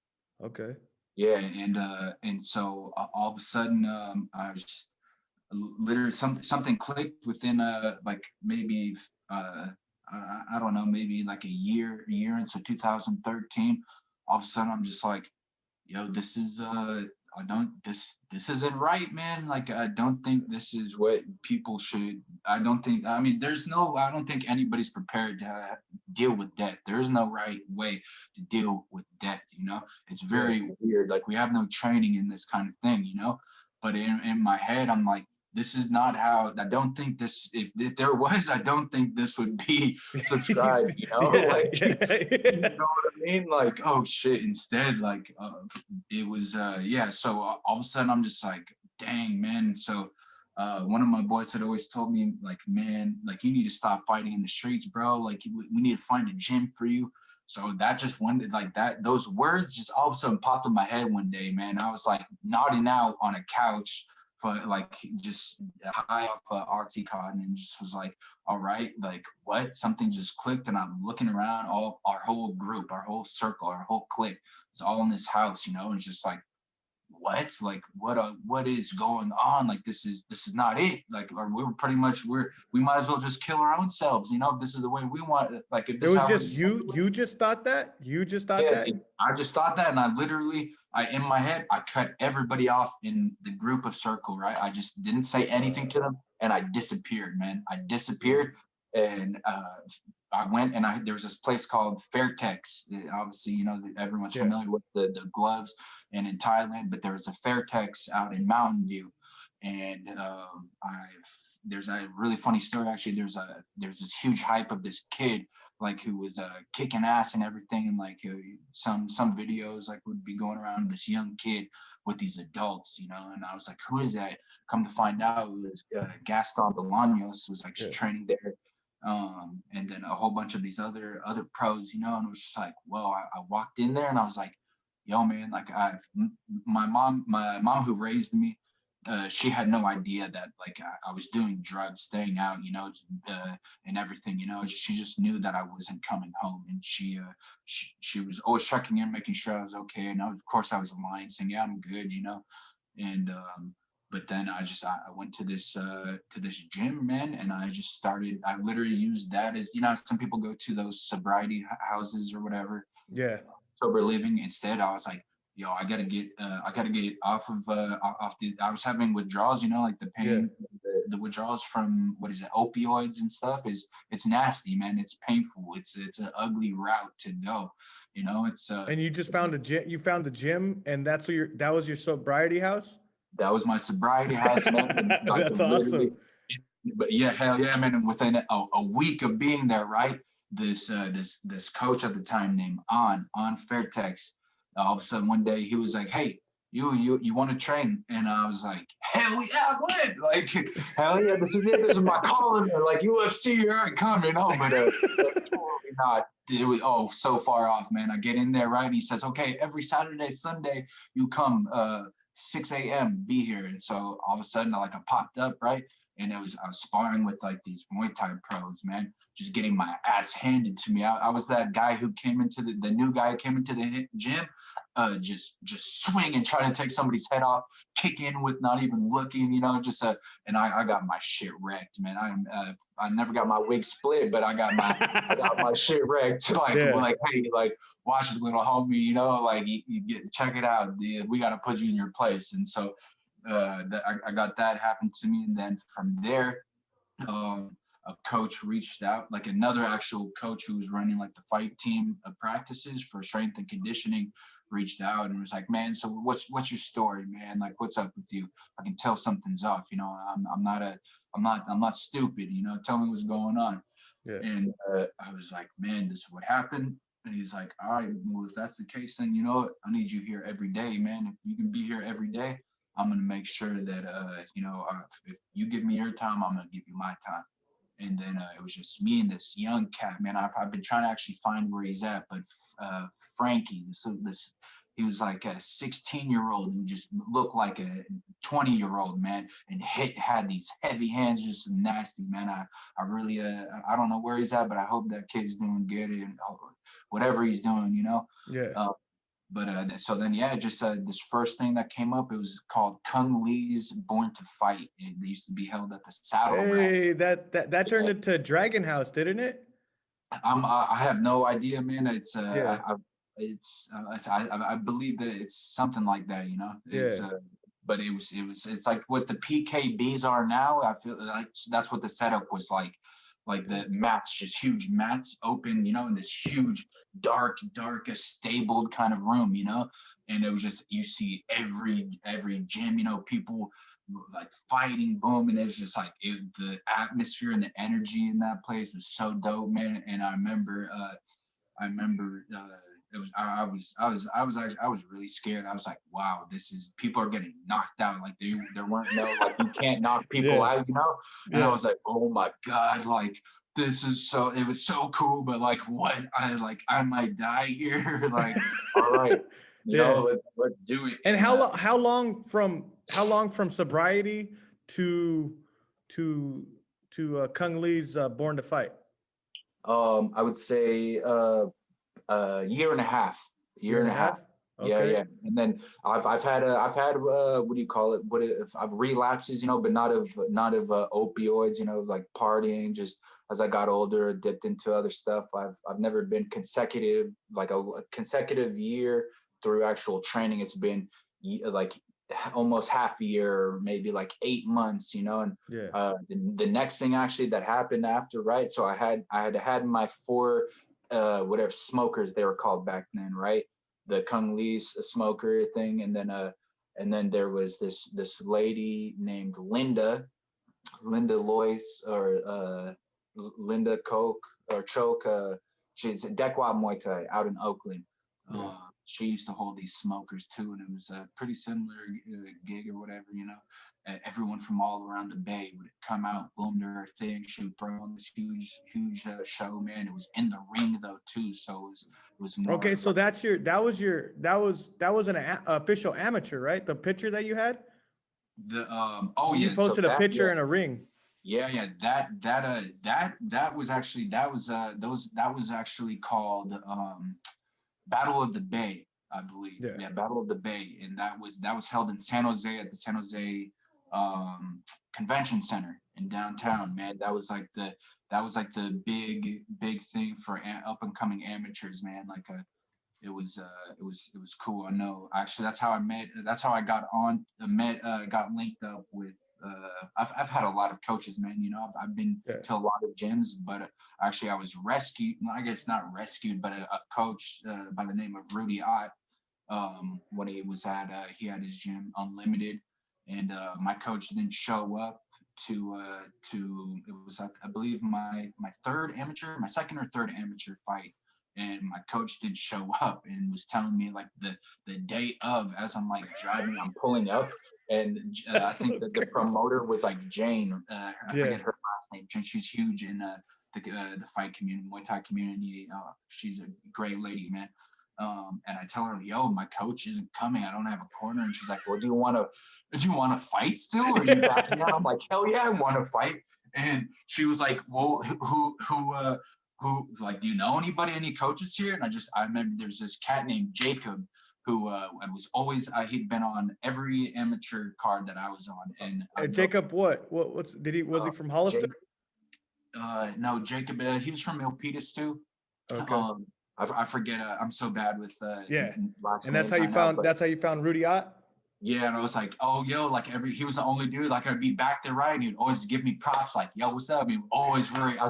Okay. Yeah, and so all of a sudden, I was just literally something clicked within like maybe I don't know, maybe like a year, and so 2013, all of a sudden I'm just like, yo, this is I don't this isn't right, man. Like I don't think this is what people should. I don't think. I mean, I don't think anybody's prepared to deal with death. There is no right way to deal with death. You know, it's very weird. Like we have no training in this kind of thing. You know, but in my head, I'm like, this is not how. I don't think this. If there was, I don't think this would be subscribed. You know, like you know what I mean? Like, oh shit. Instead, like it was yeah. So all of a sudden I'm just like, dang, man. So one of my boys had always told me, like, man, like you need to stop fighting in the streets, bro. Like we need to find a gym for you. So that just one, like that, those words just all of a sudden popped in my head one day, man. I was like nodding out on a couch for like just high off Oxycontin, and just was like, all right, like what? Something just clicked, and I'm looking around, all our whole group, our whole circle, our whole clique, it's all in this house, you know. And it's just like, what? Like what is going on? Like this is not it. Like, or we were pretty much we might as well just kill our own selves, you know, if this is the way we want it. Like if It this was how just we- you just thought that? You just thought that? I just thought that, and I literally, in my head, I cut everybody off in the group of circle, right? I just didn't say anything to them, and I disappeared, man. I disappeared, and I went, and there was this place called Fairtex. Obviously, you know, everyone's familiar with the gloves, and in Thailand, but there was a Fairtex out in Mountain View, and there's a really funny story, actually. There's this huge hype of this kid, like who was kicking ass and everything, and like some videos like would be going around, this young kid with these adults, you know. And I was like, who is that? Come to find out, it was Gaston Bolaños, was like training there, and then a whole bunch of these other pros, you know. And it was just like, whoa. I walked in there, and I was like, yo, man, like my mom who raised me, she had no idea that like I was doing drugs, staying out, you know, and everything, you know. She just knew that I wasn't coming home, and she was always checking in, making sure I was okay. And of course I was lying, saying, yeah, I'm good, you know. And but then I went to this gym, man, and I literally used that as, you know, some people go to those sobriety houses or whatever. Yeah. Sober living. Instead, I was like, yo, I gotta get off of I was having withdrawals, you know, like the pain, the withdrawals from, what is it, opioids and stuff, it's nasty, man. It's painful. It's an ugly route to go, you know. It's and you just found a gym. You found the gym, and that was your sobriety house. That was my sobriety house, man. That's awesome. But yeah, hell yeah, man. And within a week of being there, right, this coach at the time named On Fairtex. All of a sudden one day he was like, "Hey, you want to train?" And I was like, "Hell yeah, I would!" Like, hell yeah, this is it. This is my calling. Like UFC, here I come, you know. But totally not. It was so far off, man. I get in there, right? And he says, "Okay, every Saturday, Sunday, you come 6 a.m. be here." And so all of a sudden, I popped up, right? And I was sparring with like these Muay Thai pros, man, just getting my ass handed to me. I was that guy who came into the new guy who came into the gym, just swinging, trying to take somebody's head off, kick in with not even looking, you know, and I got my shit wrecked, man. I never got my wig split, but I got my shit wrecked. Like, hey, like, watch it, little homie, you know, like, check it out, dude. We got to put you in your place. And so I got that happen to me. And then from there, a coach reached out, like another actual coach who was running like the fight team practices for strength and conditioning, reached out and was like, "Man, so what's your story, man? Like, what's up with you? I can tell something's off. You know, I'm not stupid. You know, tell me what's going on." Yeah. And I was like, "Man, this is what happened." And he's like, "All right, well, if that's the case, then you know what? I need you here every day, man. If you can be here every day, I'm gonna make sure that you know, if you give me your time, I'm gonna give you my time." And then it was just me and this young cat, man. I've been trying to actually find where he's at, but Frankie, this he was like a 16-year-old who just looked like a 20-year-old, man, and had these heavy hands, just nasty, man. I really I don't know where he's at, but I hope that kid's doing good and whatever he's doing, you know. Yeah. But so then, yeah, just this first thing that came up, it was called Kung Lee's Born to Fight. It used to be held at the Saddle Rack. Hey, that turned into Dragon House, didn't it? I have no idea, man. I believe that it's something like that, you know. It's but it's like what the PKBs are now. I feel like that's what the setup was like the mats, just huge mats open, you know, in this huge dark stabled kind of room, you know. And it was just, you see every gym, you know, people like fighting, boom, and it was just like the atmosphere and the energy in that place was so dope, man. And I remember it was I was really scared. I was like, wow, people are getting knocked out. Like there weren't no, like, you can't knock people out, you know. And I was like, oh my god, like, this is it was so cool, but like, what, I might die here. Like, all right, you know, let's do it. And how long from sobriety to Kung Lee's Born to Fight? I would say year and a half. Okay. Yeah. And then I've had what do you call it? I've relapses, you know, but not of opioids, you know, like partying. Just as I got older, dipped into other stuff. I've never been consecutive, like a consecutive year through actual training. It's been like almost half a year, maybe like 8 months, you know. And the next thing actually that happened after, right? So I had my 4 whatever smokers they were called back then, right? The Kung Lee's smoker thing, and then there was this lady named Linda Lois, or Linda Coke or Choke. She's a Dekwa Muay Thai out in Oakland. She used to hold these smokers too, and it was a pretty similar gig or whatever, you know. Everyone from all around the Bay would come out, boom their thing, she would throw on this huge show, man. It was in the ring though too, so it was more. Okay, so that was an official amateur, right? The picture that you had. You posted a picture in a ring. Yeah, that was actually called Battle of the Bay, I believe. Yeah, Battle of the Bay, and that was held in San Jose at the San Jose Convention Center in downtown. Man, that was like the big thing for up and coming amateurs, man. Like it was cool. I know. Actually, that's how I got linked up with. I've had a lot of coaches, man. You know, I've been to a lot of gyms, but actually I was rescued. I guess not rescued, but a coach by the name of Rudy Ott. When he was he had his gym Unlimited, and my coach didn't show up it was I believe my second or third amateur fight, and my coach did show up and was telling me like the day of, as I'm like driving, I'm pulling up, and I think that the promoter was like Jane. I forget her last name. Jane. She's huge in the fight community, Muay Thai community. She's a great lady, man. And I tell her, yo, my coach isn't coming. I don't have a corner. And she's like, well, do you want to fight still? Or are you backing out? I'm like, hell yeah, I want to fight. And she was like, well, who, like, do you know anybody, any coaches here? And I remember there's this cat named Jacob who was always, he'd been on every amateur card that I was on. And Jacob, was he from Hollister? No, Jacob, he was from Milpitas too. Okay. I forget. I'm so bad with last and that's names, that's how you found Rudy Ott. Yeah, and I was like, oh, yo, like he was the only dude. Like I'd be back there, right? And he'd always give me props, like, yo, what's up? I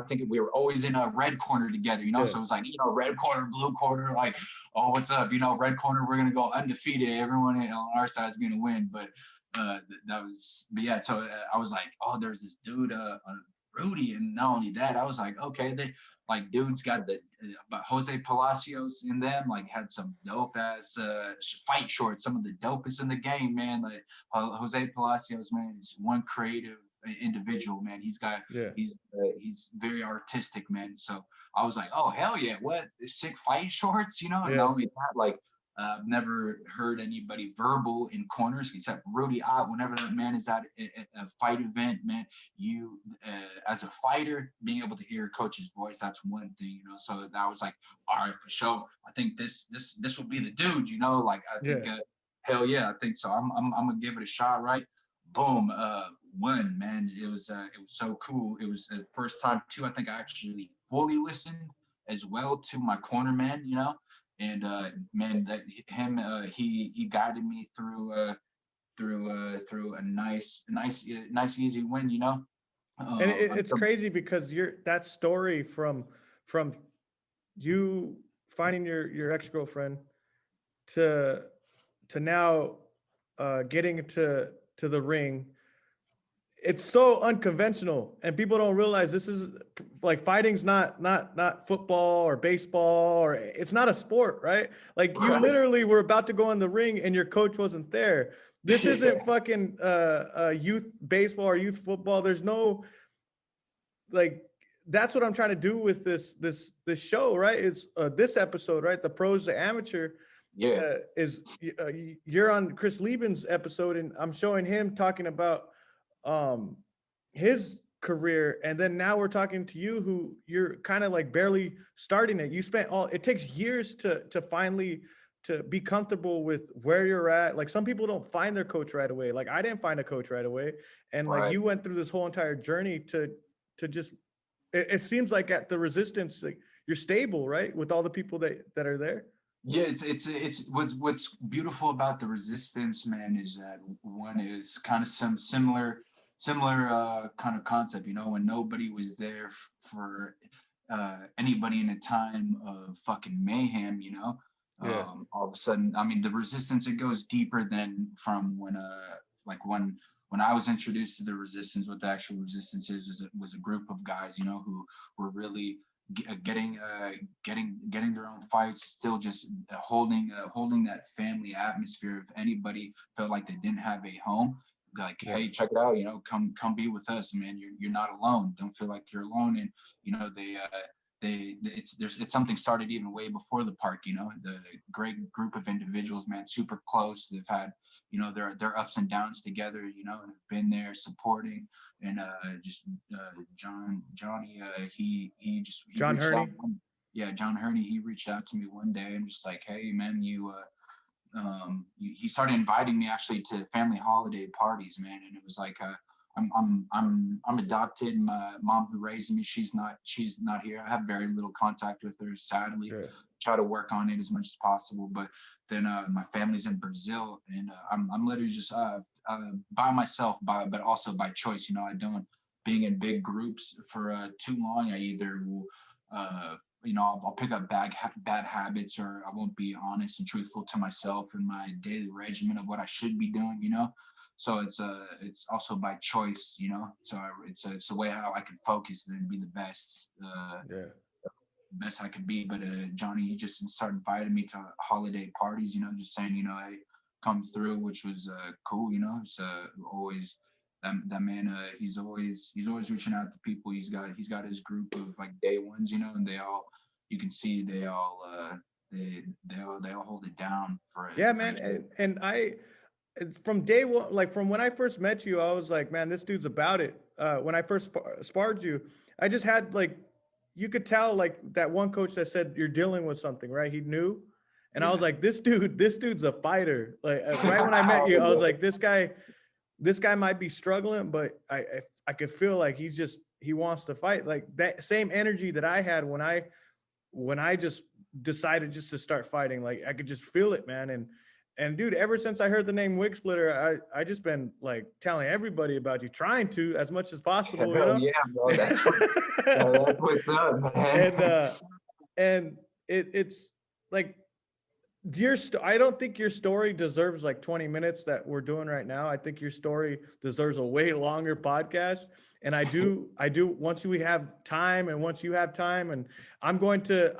think we were always in a red corner together, you know. So it was like, red corner, blue corner, like, oh, what's up? Red corner, we're gonna go undefeated. Everyone on our side is gonna win. But So I was like, oh, there's this dude, Rudy, and not only that, I was like, okay, dudes got but Jose Palacios in them, like had some dope ass fight shorts, some of the dopest in the game, man. Like Jose Palacios, man, is one creative individual, man. He's very artistic, man. So I was like, oh hell yeah, what sick fight shorts, And not only that, like I've never heard anybody verbal in corners except Rudy Ott. Whenever that man is at a fight event, man, you as a fighter, being able to hear coach's voice, that's one thing, So that was like, all right, for sure. I think this will be the dude, Like I think, hell yeah, I think so. I'm gonna give it a shot, right? Boom, won, man. It was so cool. It was the first time too. I think I actually fully listened as well to my corner man, And man, that him he guided me through a nice easy win, And it's crazy because that story from you finding your ex-girlfriend to now getting to the ring. It's so unconventional, and people don't realize this is like fighting's not football or baseball, or it's not a sport, right? Like you literally were about to go in the ring and your coach wasn't there. This isn't fucking youth baseball or youth football. There's no, like, that's what I'm trying to do with this show, right? It's this episode, right? The pros to amateur. You're on Chris Lieben's episode, and I'm showing him talking about his career, and then now we're talking to you, who you're kind of like barely starting it. You spent it takes years to finally to be comfortable with where you're at. Like some people don't find their coach right away. Like I didn't find a coach right away, and like you went through this whole entire journey to just. It seems like at the Resistance, like you're stable, right, with all the people that are there. Yeah, it's what's beautiful about the Resistance, man, is that one is kind of some similar kind of concept, when nobody was there for anybody in a time of fucking mayhem, all of a sudden, I mean, the Resistance, it goes deeper than from when I was introduced to the Resistance. What the actual Resistance was a group of guys, who were really getting their own fights, still just holding that family atmosphere. If anybody felt like they didn't have a home, like, hey, check it out, come be with us, man. You're not alone. Don't feel like you're alone. And it's something started even way before the park. The great group of individuals, man, super close. They've had their ups and downs together, and have been there supporting. And Johnny, he John Hurney. John Hurney, he reached out to me one day and just like, hey man, he started inviting me actually to family holiday parties, man. And it was like, I'm adopted. My mom who raised me, she's not here. I have very little contact with her, sadly. Try to work on it as much as possible. But then my family's in Brazil, and I'm literally just by myself, but also by choice. I don't, being in big groups for too long. I either will I'll pick up bad habits, or I won't be honest and truthful to myself and my daily regimen of what I should be doing, So it's also by choice, you know. So it's a way how I can focus and be the best. Best I could be. But Johnny, you just started inviting me to holiday parties, you know, just saying, you know, hey, come through, which was cool, you know. It's always that man, he's always reaching out to people. He's got his group of like day ones, you know, and they all, you can see they all hold it down for it. Yeah, man. And I, from day one, like from when I first met you, I was like, man, this dude's about it. When I first sparred you, I just had like, you could tell like that one coach that said you're dealing with something, right? He knew. And I was like, this dude's a fighter. Like right when I met you, I was like, this guy might be struggling, but I could feel like he wants to fight. Like that same energy that I had when I just decided just to start fighting. Like I could just feel it, man. And dude, ever since I heard the name Wig Splitter, I just been like telling everybody about you, trying to as much as possible. You know? Yeah, bro, that's what's up, man. And it's like I don't think your story deserves like 20 minutes that we're doing right now. I think your story deserves a way longer podcast. And I do once we have time, and once you have time, and I'm going to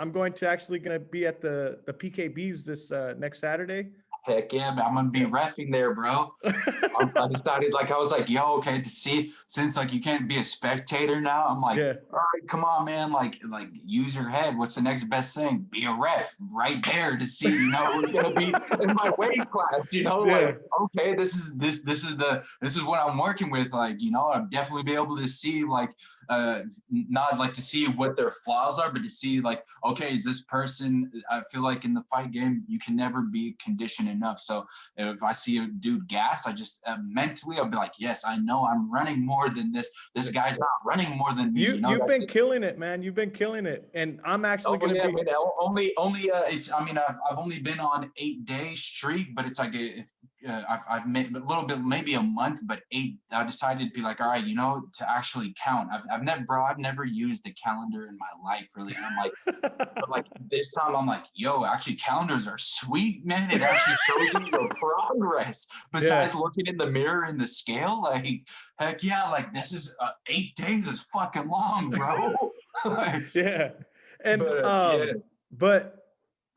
actually going to be at the PKBs this next Saturday. Heck yeah, man. I'm gonna be reffing there, bro. I decided, like, I was like, yo, okay, to see, since like you can't be a spectator now, I'm like, all right, come on, man, like use your head. What's the next best thing? Be a ref right there to see, you know, who's gonna be in my weight class, you know, like, okay, this is what I'm working with, like, you know, I'll definitely be able to see, like, not like to see what their flaws are, but to see like, okay, is this person, I feel like in the fight game, you can never be conditioned enough. So if I see a dude gas, I just mentally, I'll be like, yes, I know I'm running more than this. This guy's not running more than me. You've been killing it, man. You've been killing it. And I'm actually going to be. I mean, I've only been on 8-day streak, but it's like, I've made a little bit, maybe a month, but 8, I decided to be like, all right, you know, to actually count. I've never used the calendar in my life, really. And I'm like, but like this time I'm like, yo, actually calendars are sweet, man. It actually shows you your progress. Besides looking in the mirror in the scale, like, heck yeah, like this is 8 days is fucking long, bro. Yeah. And, but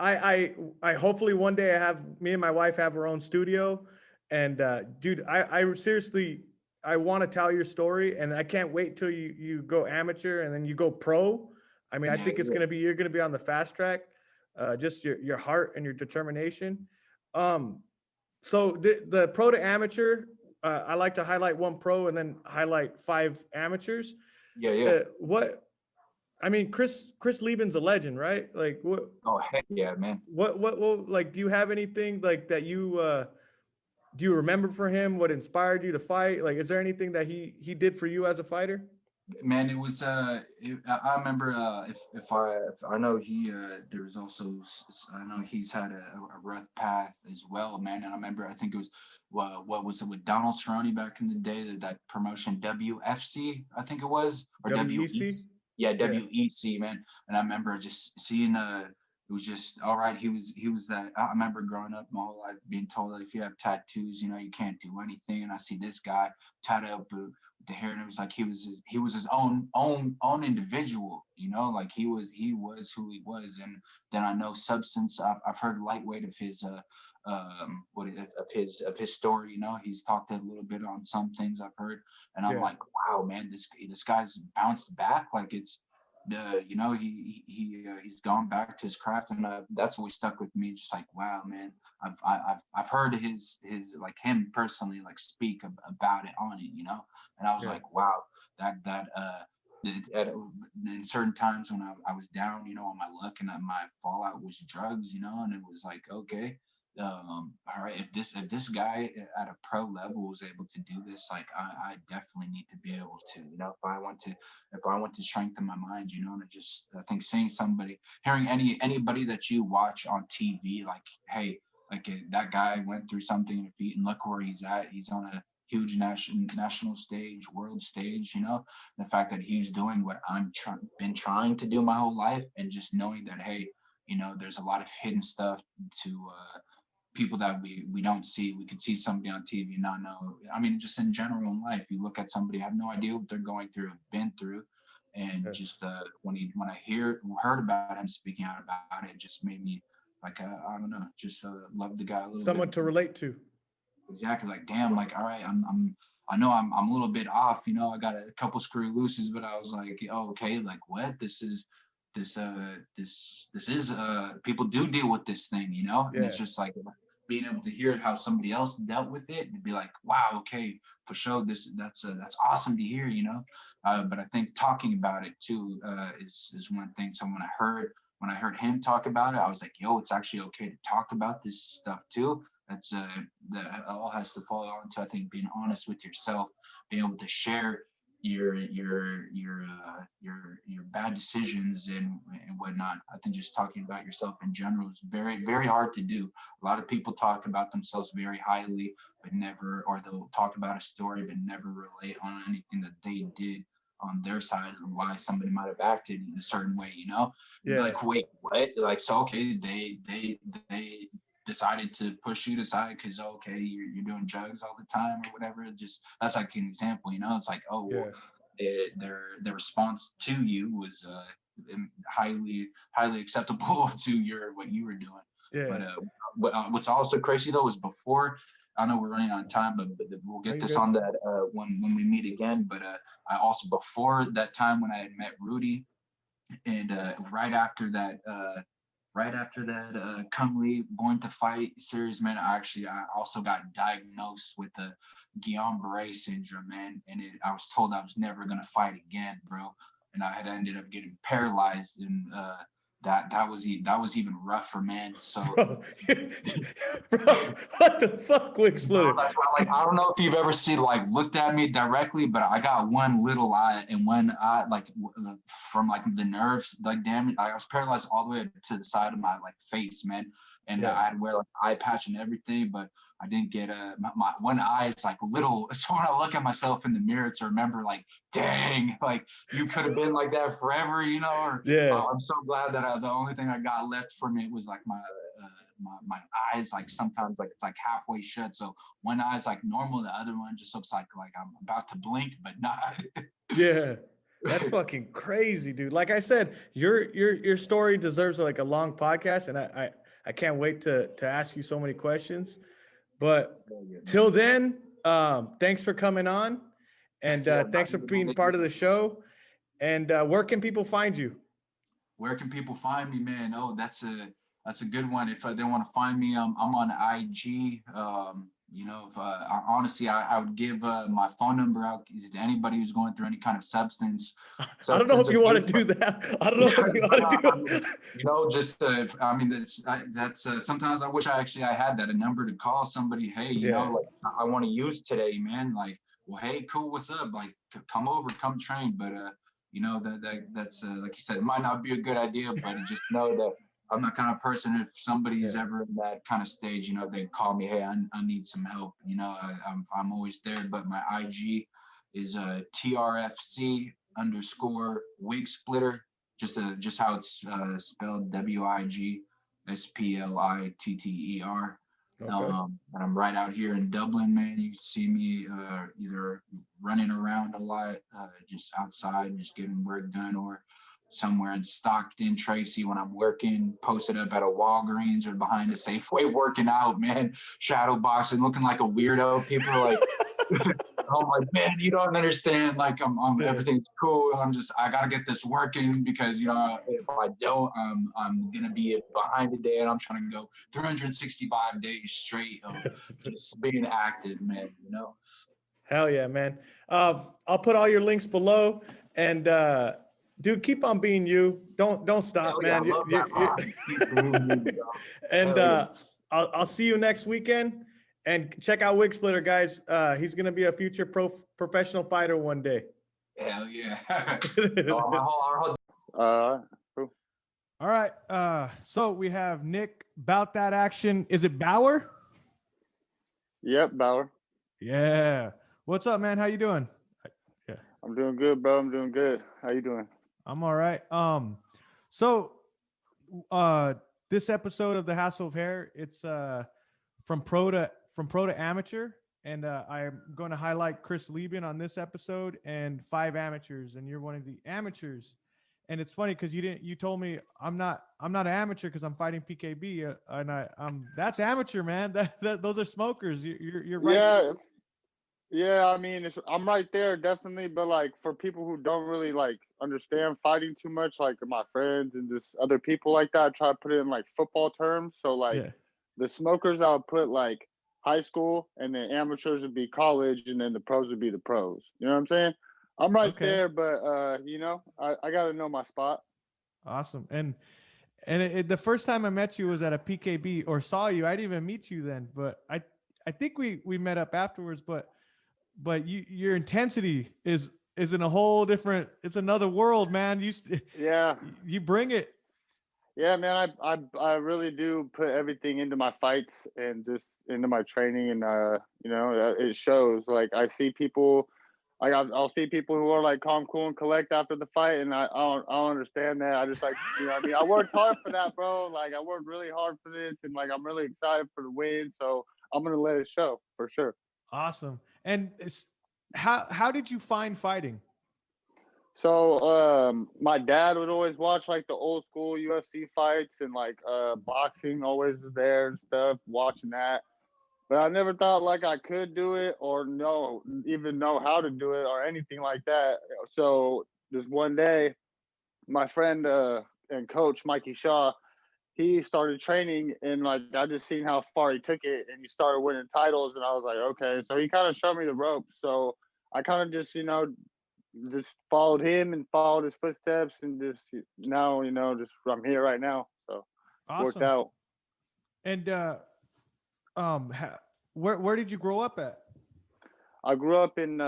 I hopefully one day me and my wife have our own studio, and dude, I seriously, I want to tell your story, and I can't wait till you go amateur and then you go pro. I mean, I think you're going to be on the fast track, just your heart and your determination. So the pro to amateur, I like to highlight one pro and then highlight 5 amateurs. I mean, Chris Leben's a legend, right? Like what? Oh, heck yeah, man. What like, do you have anything like that do you remember for him? What inspired you to fight? Like, is there anything that he did for you as a fighter? Man, it was I remember if I know there was also, I know he's had a rough path as well, man. And I remember, I think it was what was it with Donald Cerrone back in the day, that promotion WFC, I think it was, or WEC. Yeah, WEC, man. And I remember just seeing it was just all right. He was that. I remember growing up my whole life being told that if you have tattoos, you know, you can't do anything. And I see this guy tatted up with the hair, and it was like he was his own individual, you know, like he was who he was. And then I know Substance. I've heard lightweight of his of his story, you know. He's talked a little bit on some things I've heard, and I'm like, wow, man, this guy's bounced back. Like it's you know, he's gone back to his craft, and that's always stuck with me. Just like, wow, man, I've heard his like him personally like speak about it on it, you know. And I was like, wow, that in certain times when I was down, you know, on my luck, and my fallout was drugs, you know. And it was like, okay, all right, if this guy at a pro level was able to do this, like I definitely need to be able to, you know, if I want to strengthen my mind, you know. And I think seeing hearing anybody that you watch on TV, like, hey, like that guy went through something in defeat, and look where he's at. He's on a huge national stage, world stage, you know. The fact that he's doing what I'm been trying to do my whole life, and just knowing that, hey, you know, there's a lot of hidden stuff to people that we don't see. We could see somebody on TV and not know. I mean, just in general in life, you look at somebody, have no idea what they're going through, been through, and just when I heard about him speaking out about it, it just made me like I don't know, just love the guy a little Someone bit. to relate to. Exactly. Like, damn, like, all right, I know I'm a little bit off, you know, I got a couple screw looses, but I was like, oh, okay, like what? This is people do deal with this thing, you know? And it's just like being able to hear how somebody else dealt with it and be like, wow, okay, for sure, that's awesome to hear, you know? But I think talking about it too is one thing. So when I heard him talk about it, I was like, yo, it's actually okay to talk about this stuff too. That all has to fall onto, I think, being honest with yourself, being able to share your bad decisions and whatnot. I think just talking about yourself in general is very, very hard to do. A lot of people talk about themselves very highly, but never, or they'll talk about a story, but never relate on anything that they did on their side and why somebody might have acted in a certain way, you know? Yeah. Like, wait, what? Like, so, okay, they decided to push you aside because okay, you're doing drugs all the time or whatever. Just that's like an example, you know. It's like, oh, well, their response to you was highly acceptable to what you were doing. Yeah. But what's also crazy though is before, I know we're running on time, but we'll get this on that when we meet again. But I also, before that time when I had met Rudy, and right after that Kung Lee going to fight series, man, I also got diagnosed with the Guillain-Barré syndrome, man, and I was told I was never gonna fight again, bro, and I had ended up getting paralyzed, and that was even rougher, man. So, bro, what the fuck, Wig Splitter? That's why, like, I don't know if you've ever looked at me directly, but I got one little eye and one eye, like from like the nerves, like damage. I was paralyzed all the way to the side of my like face, man, and I had to wear like eye patch and everything, but I didn't get my one eye is like little. So when I look at myself in the mirror to remember, like, dang, like you could have been like that forever, you know? Or I'm so glad that the only thing I got left from it was like my eyes, like sometimes like it's like halfway shut. So one eye's like normal, the other one just looks like I'm about to blink, but not. Yeah. That's fucking crazy, dude. Like I said, your story deserves like a long podcast, and I can't wait to ask you so many questions. But till then, thanks for coming on, and thanks for being part of the show. And where can people find you? Where can people find me, man? Oh, that's a good one. If they want to find me, I'm on IG. You know, if honestly, I would give my phone number out to anybody who's going through any kind of substance. I don't know if you want to do that. I don't know if you want to do it. You know, just I mean, that's sometimes I wish I had that, a number to call somebody. Hey, you know, like I want to use today, man. Like, well, hey, cool, what's up? Like, come over, come train. But you know, that's like you said, it might not be a good idea, but just know that I'm that kind of person. If somebody's ever in that kind of stage, you know, they call me, hey, I need some help. You know, I'm always there. But my IG is TRFC _Wig Splitter, just how it's spelled, WIGSPLITTER. Okay. And I'm right out here in Dublin, man. You see me either running around a lot, just outside, just getting work done, or somewhere in Stockton, Tracy, when I'm working, posted up at a Walgreens or behind a Safeway working out, man, shadow boxing, looking like a weirdo. People are like, I'm like, man, you don't understand. Like, I'm everything's cool. I got to get this working because, you know, if I don't, I'm going to be behind today, and I'm trying to go 365 days straight of just being active, man, you know? Hell yeah, man. I'll put all your links below, and dude, keep on being you. Don't stop, man. And I'll see you next weekend. And check out Wig Splitter, guys. He's gonna be a future professional fighter one day. Hell yeah. Cool. All right. So we have Nick about that action. Is it Bauer? Yep, Bauer. Yeah. What's up, man? How you doing? Yeah. I'm doing good, bro. I'm doing good. How you doing? I'm all right. So this episode of The Hassle of Hair, it's from pro to amateur, and I'm going to highlight Chris Leben on this episode and 5 amateurs, and you're one of the amateurs. And it's funny because you told me I'm not an amateur because I'm fighting PKB, and that's amateur, man. Those are smokers. You're right. Yeah, yeah. I mean, I'm right there, definitely. But like for people who don't really like understand fighting too much, like my friends and just other people like that, I try to put it in like football terms. So like Yeah. the smokers, I would put like high school, and then amateurs would be college, and then the pros would be the pros. You know what I'm saying? I'm right Okay. there, but I got to know my spot. Awesome. And the first time I met you was at a PKB or saw you. I didn't even meet you then, but I think we met up afterwards. But your intensity is in a whole different. It's another world, man. Yeah. You bring it. Yeah, man, I really do put everything into my fights and just into my training, and it shows. Like I see people, I'll see people who are like calm, cool, and collect after the fight, and I don't understand that. I just like, what I mean, I worked hard for that, bro. Like I worked really hard for this, and like I'm really excited for the win, so I'm gonna let it show for sure. Awesome. And how did you find fighting? So my dad would always watch like the old school UFC fights, and like boxing always was there and stuff, watching that. But I never thought like I could do it or even know how to do it or anything like that. So just one day, my friend and coach Mikey Shaw, he started training, and like I just seen how far he took it, and he started winning titles, and I was like, okay. So he kind of showed me the ropes. So I kind of just followed him and followed his footsteps, and just now, just I'm here right now. So worked Awesome. out. And where did you grow up at? I grew up in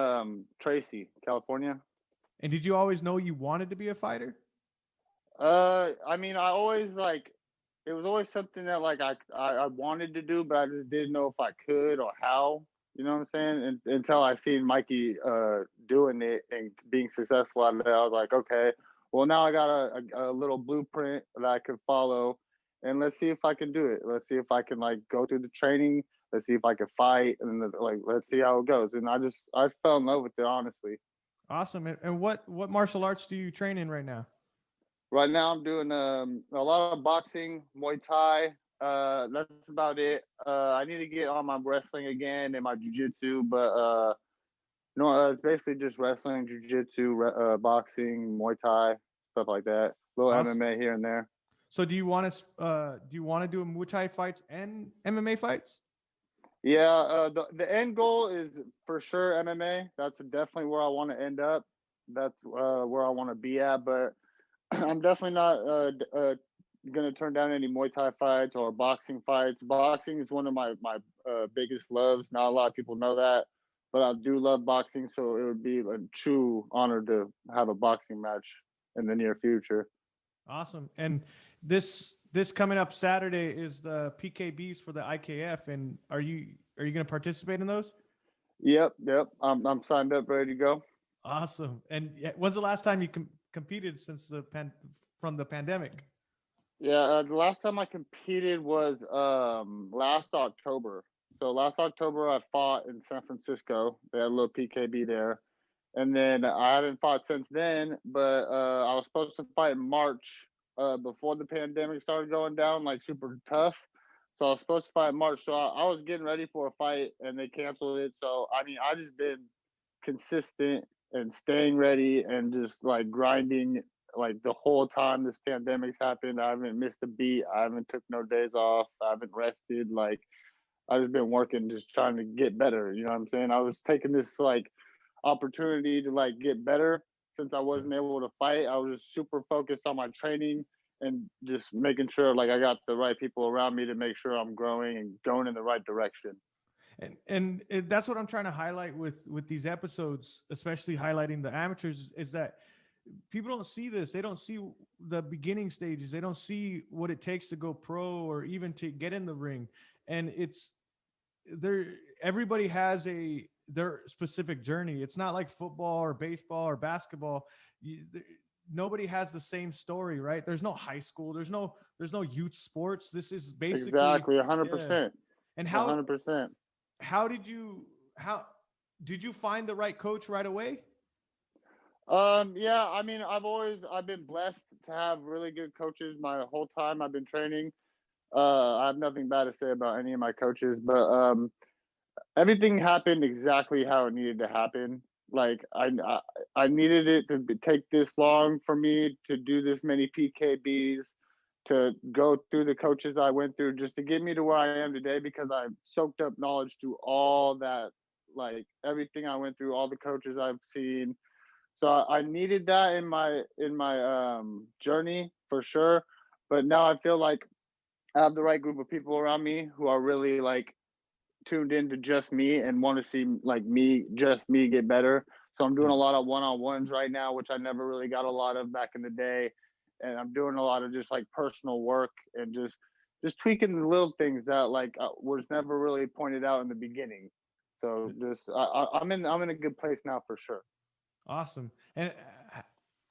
Tracy, California. And did you always know you wanted to be a fighter? I mean, I always like it was always something that like I wanted to do, but I just didn't know if I could or how. You know what I'm saying? And, until I seen Mikey doing it and being successful at it, I was like, okay, well now I got a little blueprint that I can follow, and let's see if I can do it. Let's see if I can like go through the training. Let's see if I can fight, and like let's see how it goes. And I fell in love with it, honestly. Awesome. And what martial arts do you train in right now? Right now, I'm doing a lot of boxing, Muay Thai. That's about it. I need to get on my wrestling again and my jiu-jitsu, but no, it's basically just wrestling, jiu-jitsu, boxing, Muay Thai, stuff like that. A little Awesome. MMA here and there. So do you want to do Muay Thai fights and MMA fights? Yeah, the end goal is for sure MMA. That's definitely where I want to end up. That's where I want to be at, but I'm definitely not going to turn down any Muay Thai fights or boxing fights. Boxing is one of my biggest loves. Not a lot of people know that, but I do love boxing. So it would be a true honor to have a boxing match in the near future. Awesome. And this coming up Saturday is the PKBs for the IKF. And are you going to participate in those? Yep. I'm signed up, ready to go. Awesome. And when's the last time you competed since from the pandemic? Yeah, the last time I competed was last October. So last October I fought in San Francisco. They had a little PKB there. And then I haven't fought since then, but I was supposed to fight in March before the pandemic started going down, like super tough. So I was supposed to fight in March. So I was getting ready for a fight, and they canceled it. So I mean, I just been consistent and staying ready and just like grinding like the whole time this pandemic's happened. I haven't missed a beat. I haven't took no days off. I haven't rested. Like I just been working, just trying to get better. You know what I'm saying? I was taking this like opportunity to like get better since I wasn't able to fight. I was just super focused on my training and just making sure like I got the right people around me to make sure I'm growing and going in the right direction. And that's what I'm trying to highlight with these episodes, especially highlighting the amateurs, is that people don't see this. They don't see the beginning stages. They don't see what it takes to go pro or even to get in the ring. And everybody has their specific journey. It's not like football or baseball or basketball. Nobody has the same story, right? There's no high school. There's no youth sports. This is basically exactly 100%. And 100%. how did you find the right coach right away? Yeah, I mean, I've been blessed to have really good coaches my whole time I've been training. I have nothing bad to say about any of my coaches, but everything happened exactly how it needed to happen. Like I needed it to take this long for me to do this many PKBs, to go through the coaches I went through just to get me to where I am today, because I soaked up knowledge through all that, like everything I went through, all the coaches I've seen. So I needed that in my journey for sure. But now I feel like I have the right group of people around me who are really like tuned into just me and want to see like just me get better. So I'm doing a lot of one-on-ones right now, which I never really got a lot of back in the day. And I'm doing a lot of just like personal work and just tweaking the little things that like was never really pointed out in the beginning. So just I'm in a good place now for sure. Awesome. And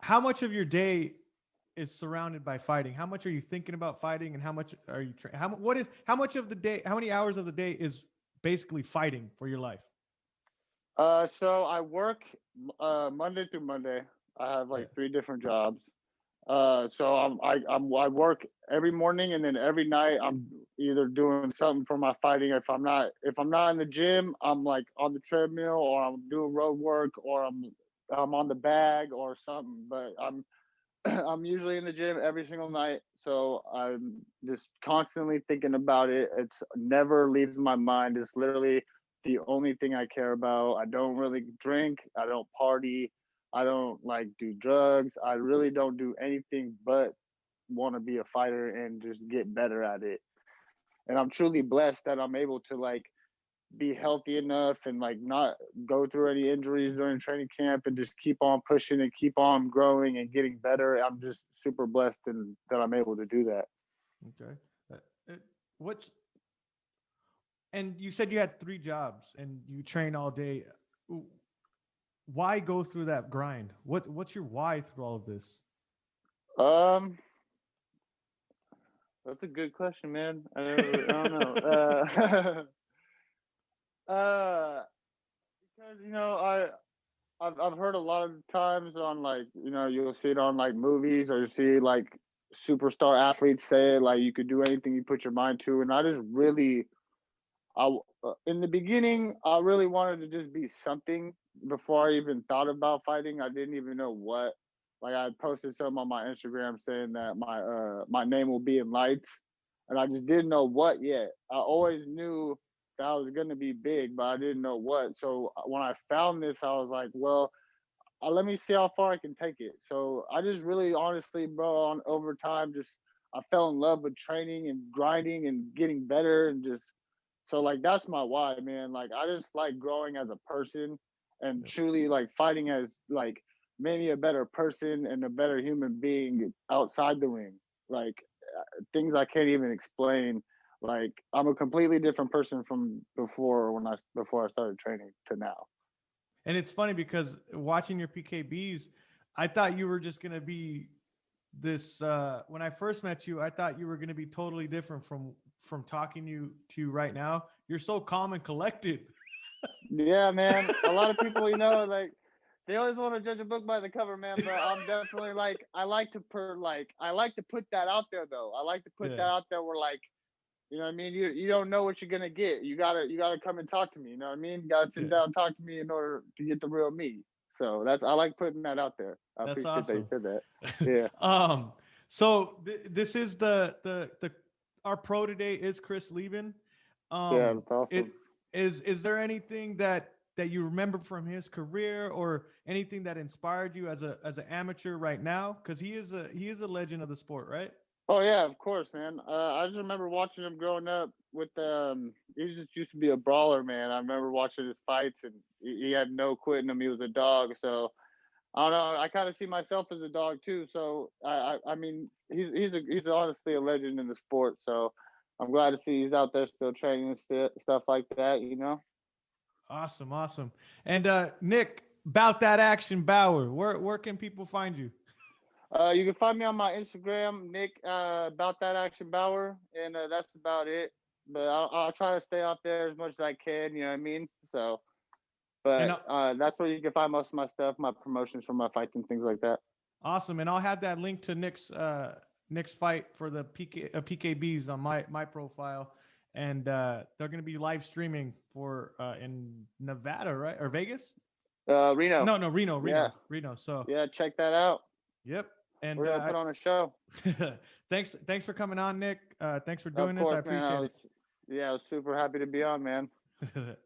how much of your day is surrounded by fighting? How much are you thinking about fighting, and how much are you how much of the day, how many hours of the day is basically fighting for your life? So I work Monday through Monday. I have like 3 different jobs. So I work every morning, and then every night I'm either doing something for my fighting. If I'm not in the gym, I'm like on the treadmill, or I'm doing road work, or I'm on the bag or something. But I'm I'm usually in the gym every single night. So I'm just constantly thinking about it. It's never leaves my mind. It's literally the only thing I care about. I don't really drink. I don't party. I don't like do drugs. I really don't do anything but want to be a fighter and just get better at it. And I'm truly blessed that I'm able to like be healthy enough and like not go through any injuries during training camp and just keep on pushing and keep on growing and getting better. I'm just super blessed and that I'm able to do that. Okay. What's and you said you had 3 jobs and you train all day. Why go through that grind? What's your why through all of this? That's a good question, man. I don't know. Because I've heard a lot of times on like you'll see it on like movies, or you see like superstar athletes say like you could do anything you put your mind to, and I just really in the beginning I really wanted to just be something before I even thought about fighting. I didn't even know what. Like I posted something on my Instagram saying that my name will be in lights, and I just didn't know what yet. I always knew that I was gonna be big, but I didn't know what. So when I found this, I was like, well, let me see how far I can take it. So I just really honestly, bro, on over time, just I fell in love with training and grinding and getting better, and just so like that's my why, man. Like I just like growing as a person, and truly like fighting as like made me a better person and a better human being outside the ring. Like things I can't even explain. Like I'm a completely different person from before I started training to now. And it's funny because watching your PKBs, I thought you were just gonna be this. When I first met you, I thought you were gonna be totally different from talking to you right now. You're so calm and collected. Yeah, man. A lot of people, like they always want to judge a book by the cover, man. But I'm definitely like I like to put that out there though. I like to put that out there where like you know what I mean? You don't know what you're gonna get. You gotta come and talk to me. You know what I mean? You gotta sit down and talk to me in order to get the real me. So I like putting that out there. I That's appreciate awesome. that you said that. Yeah. So this is the our pro today is Chris Leben. Yeah, that's awesome. Is there anything that you remember from his career, or anything that inspired you as an amateur right now? Because he is a legend of the sport, right? Oh yeah, of course, man. I just remember watching him growing up with he just used to be a brawler, man. I remember watching his fights, and he had no quitting him. He was a dog, so I don't know. I kind of see myself as a dog too. So I mean, he's honestly a legend in the sport. So I'm glad to see he's out there still training and stuff like that. Awesome. And Nick, about that action Bauer, where can people find you? You can find me on my Instagram, Nick, about that action Bauer, and that's about it. but I'll try to stay out there as much as I can. You know what I mean? So, but that's where you can find most of my stuff, my promotions for my fights and things like that. Awesome, and I'll have that link to Nick's fight for the PKBs on my profile, and they're gonna be live streaming for in Nevada, right, or Vegas? Reno. No, Reno. Yeah. Reno. So yeah, check that out. Yep. And we're gonna put on a show. thanks for coming on, Nick. Thanks for Of doing this. course, I appreciate man. I was super happy to be on, man. it.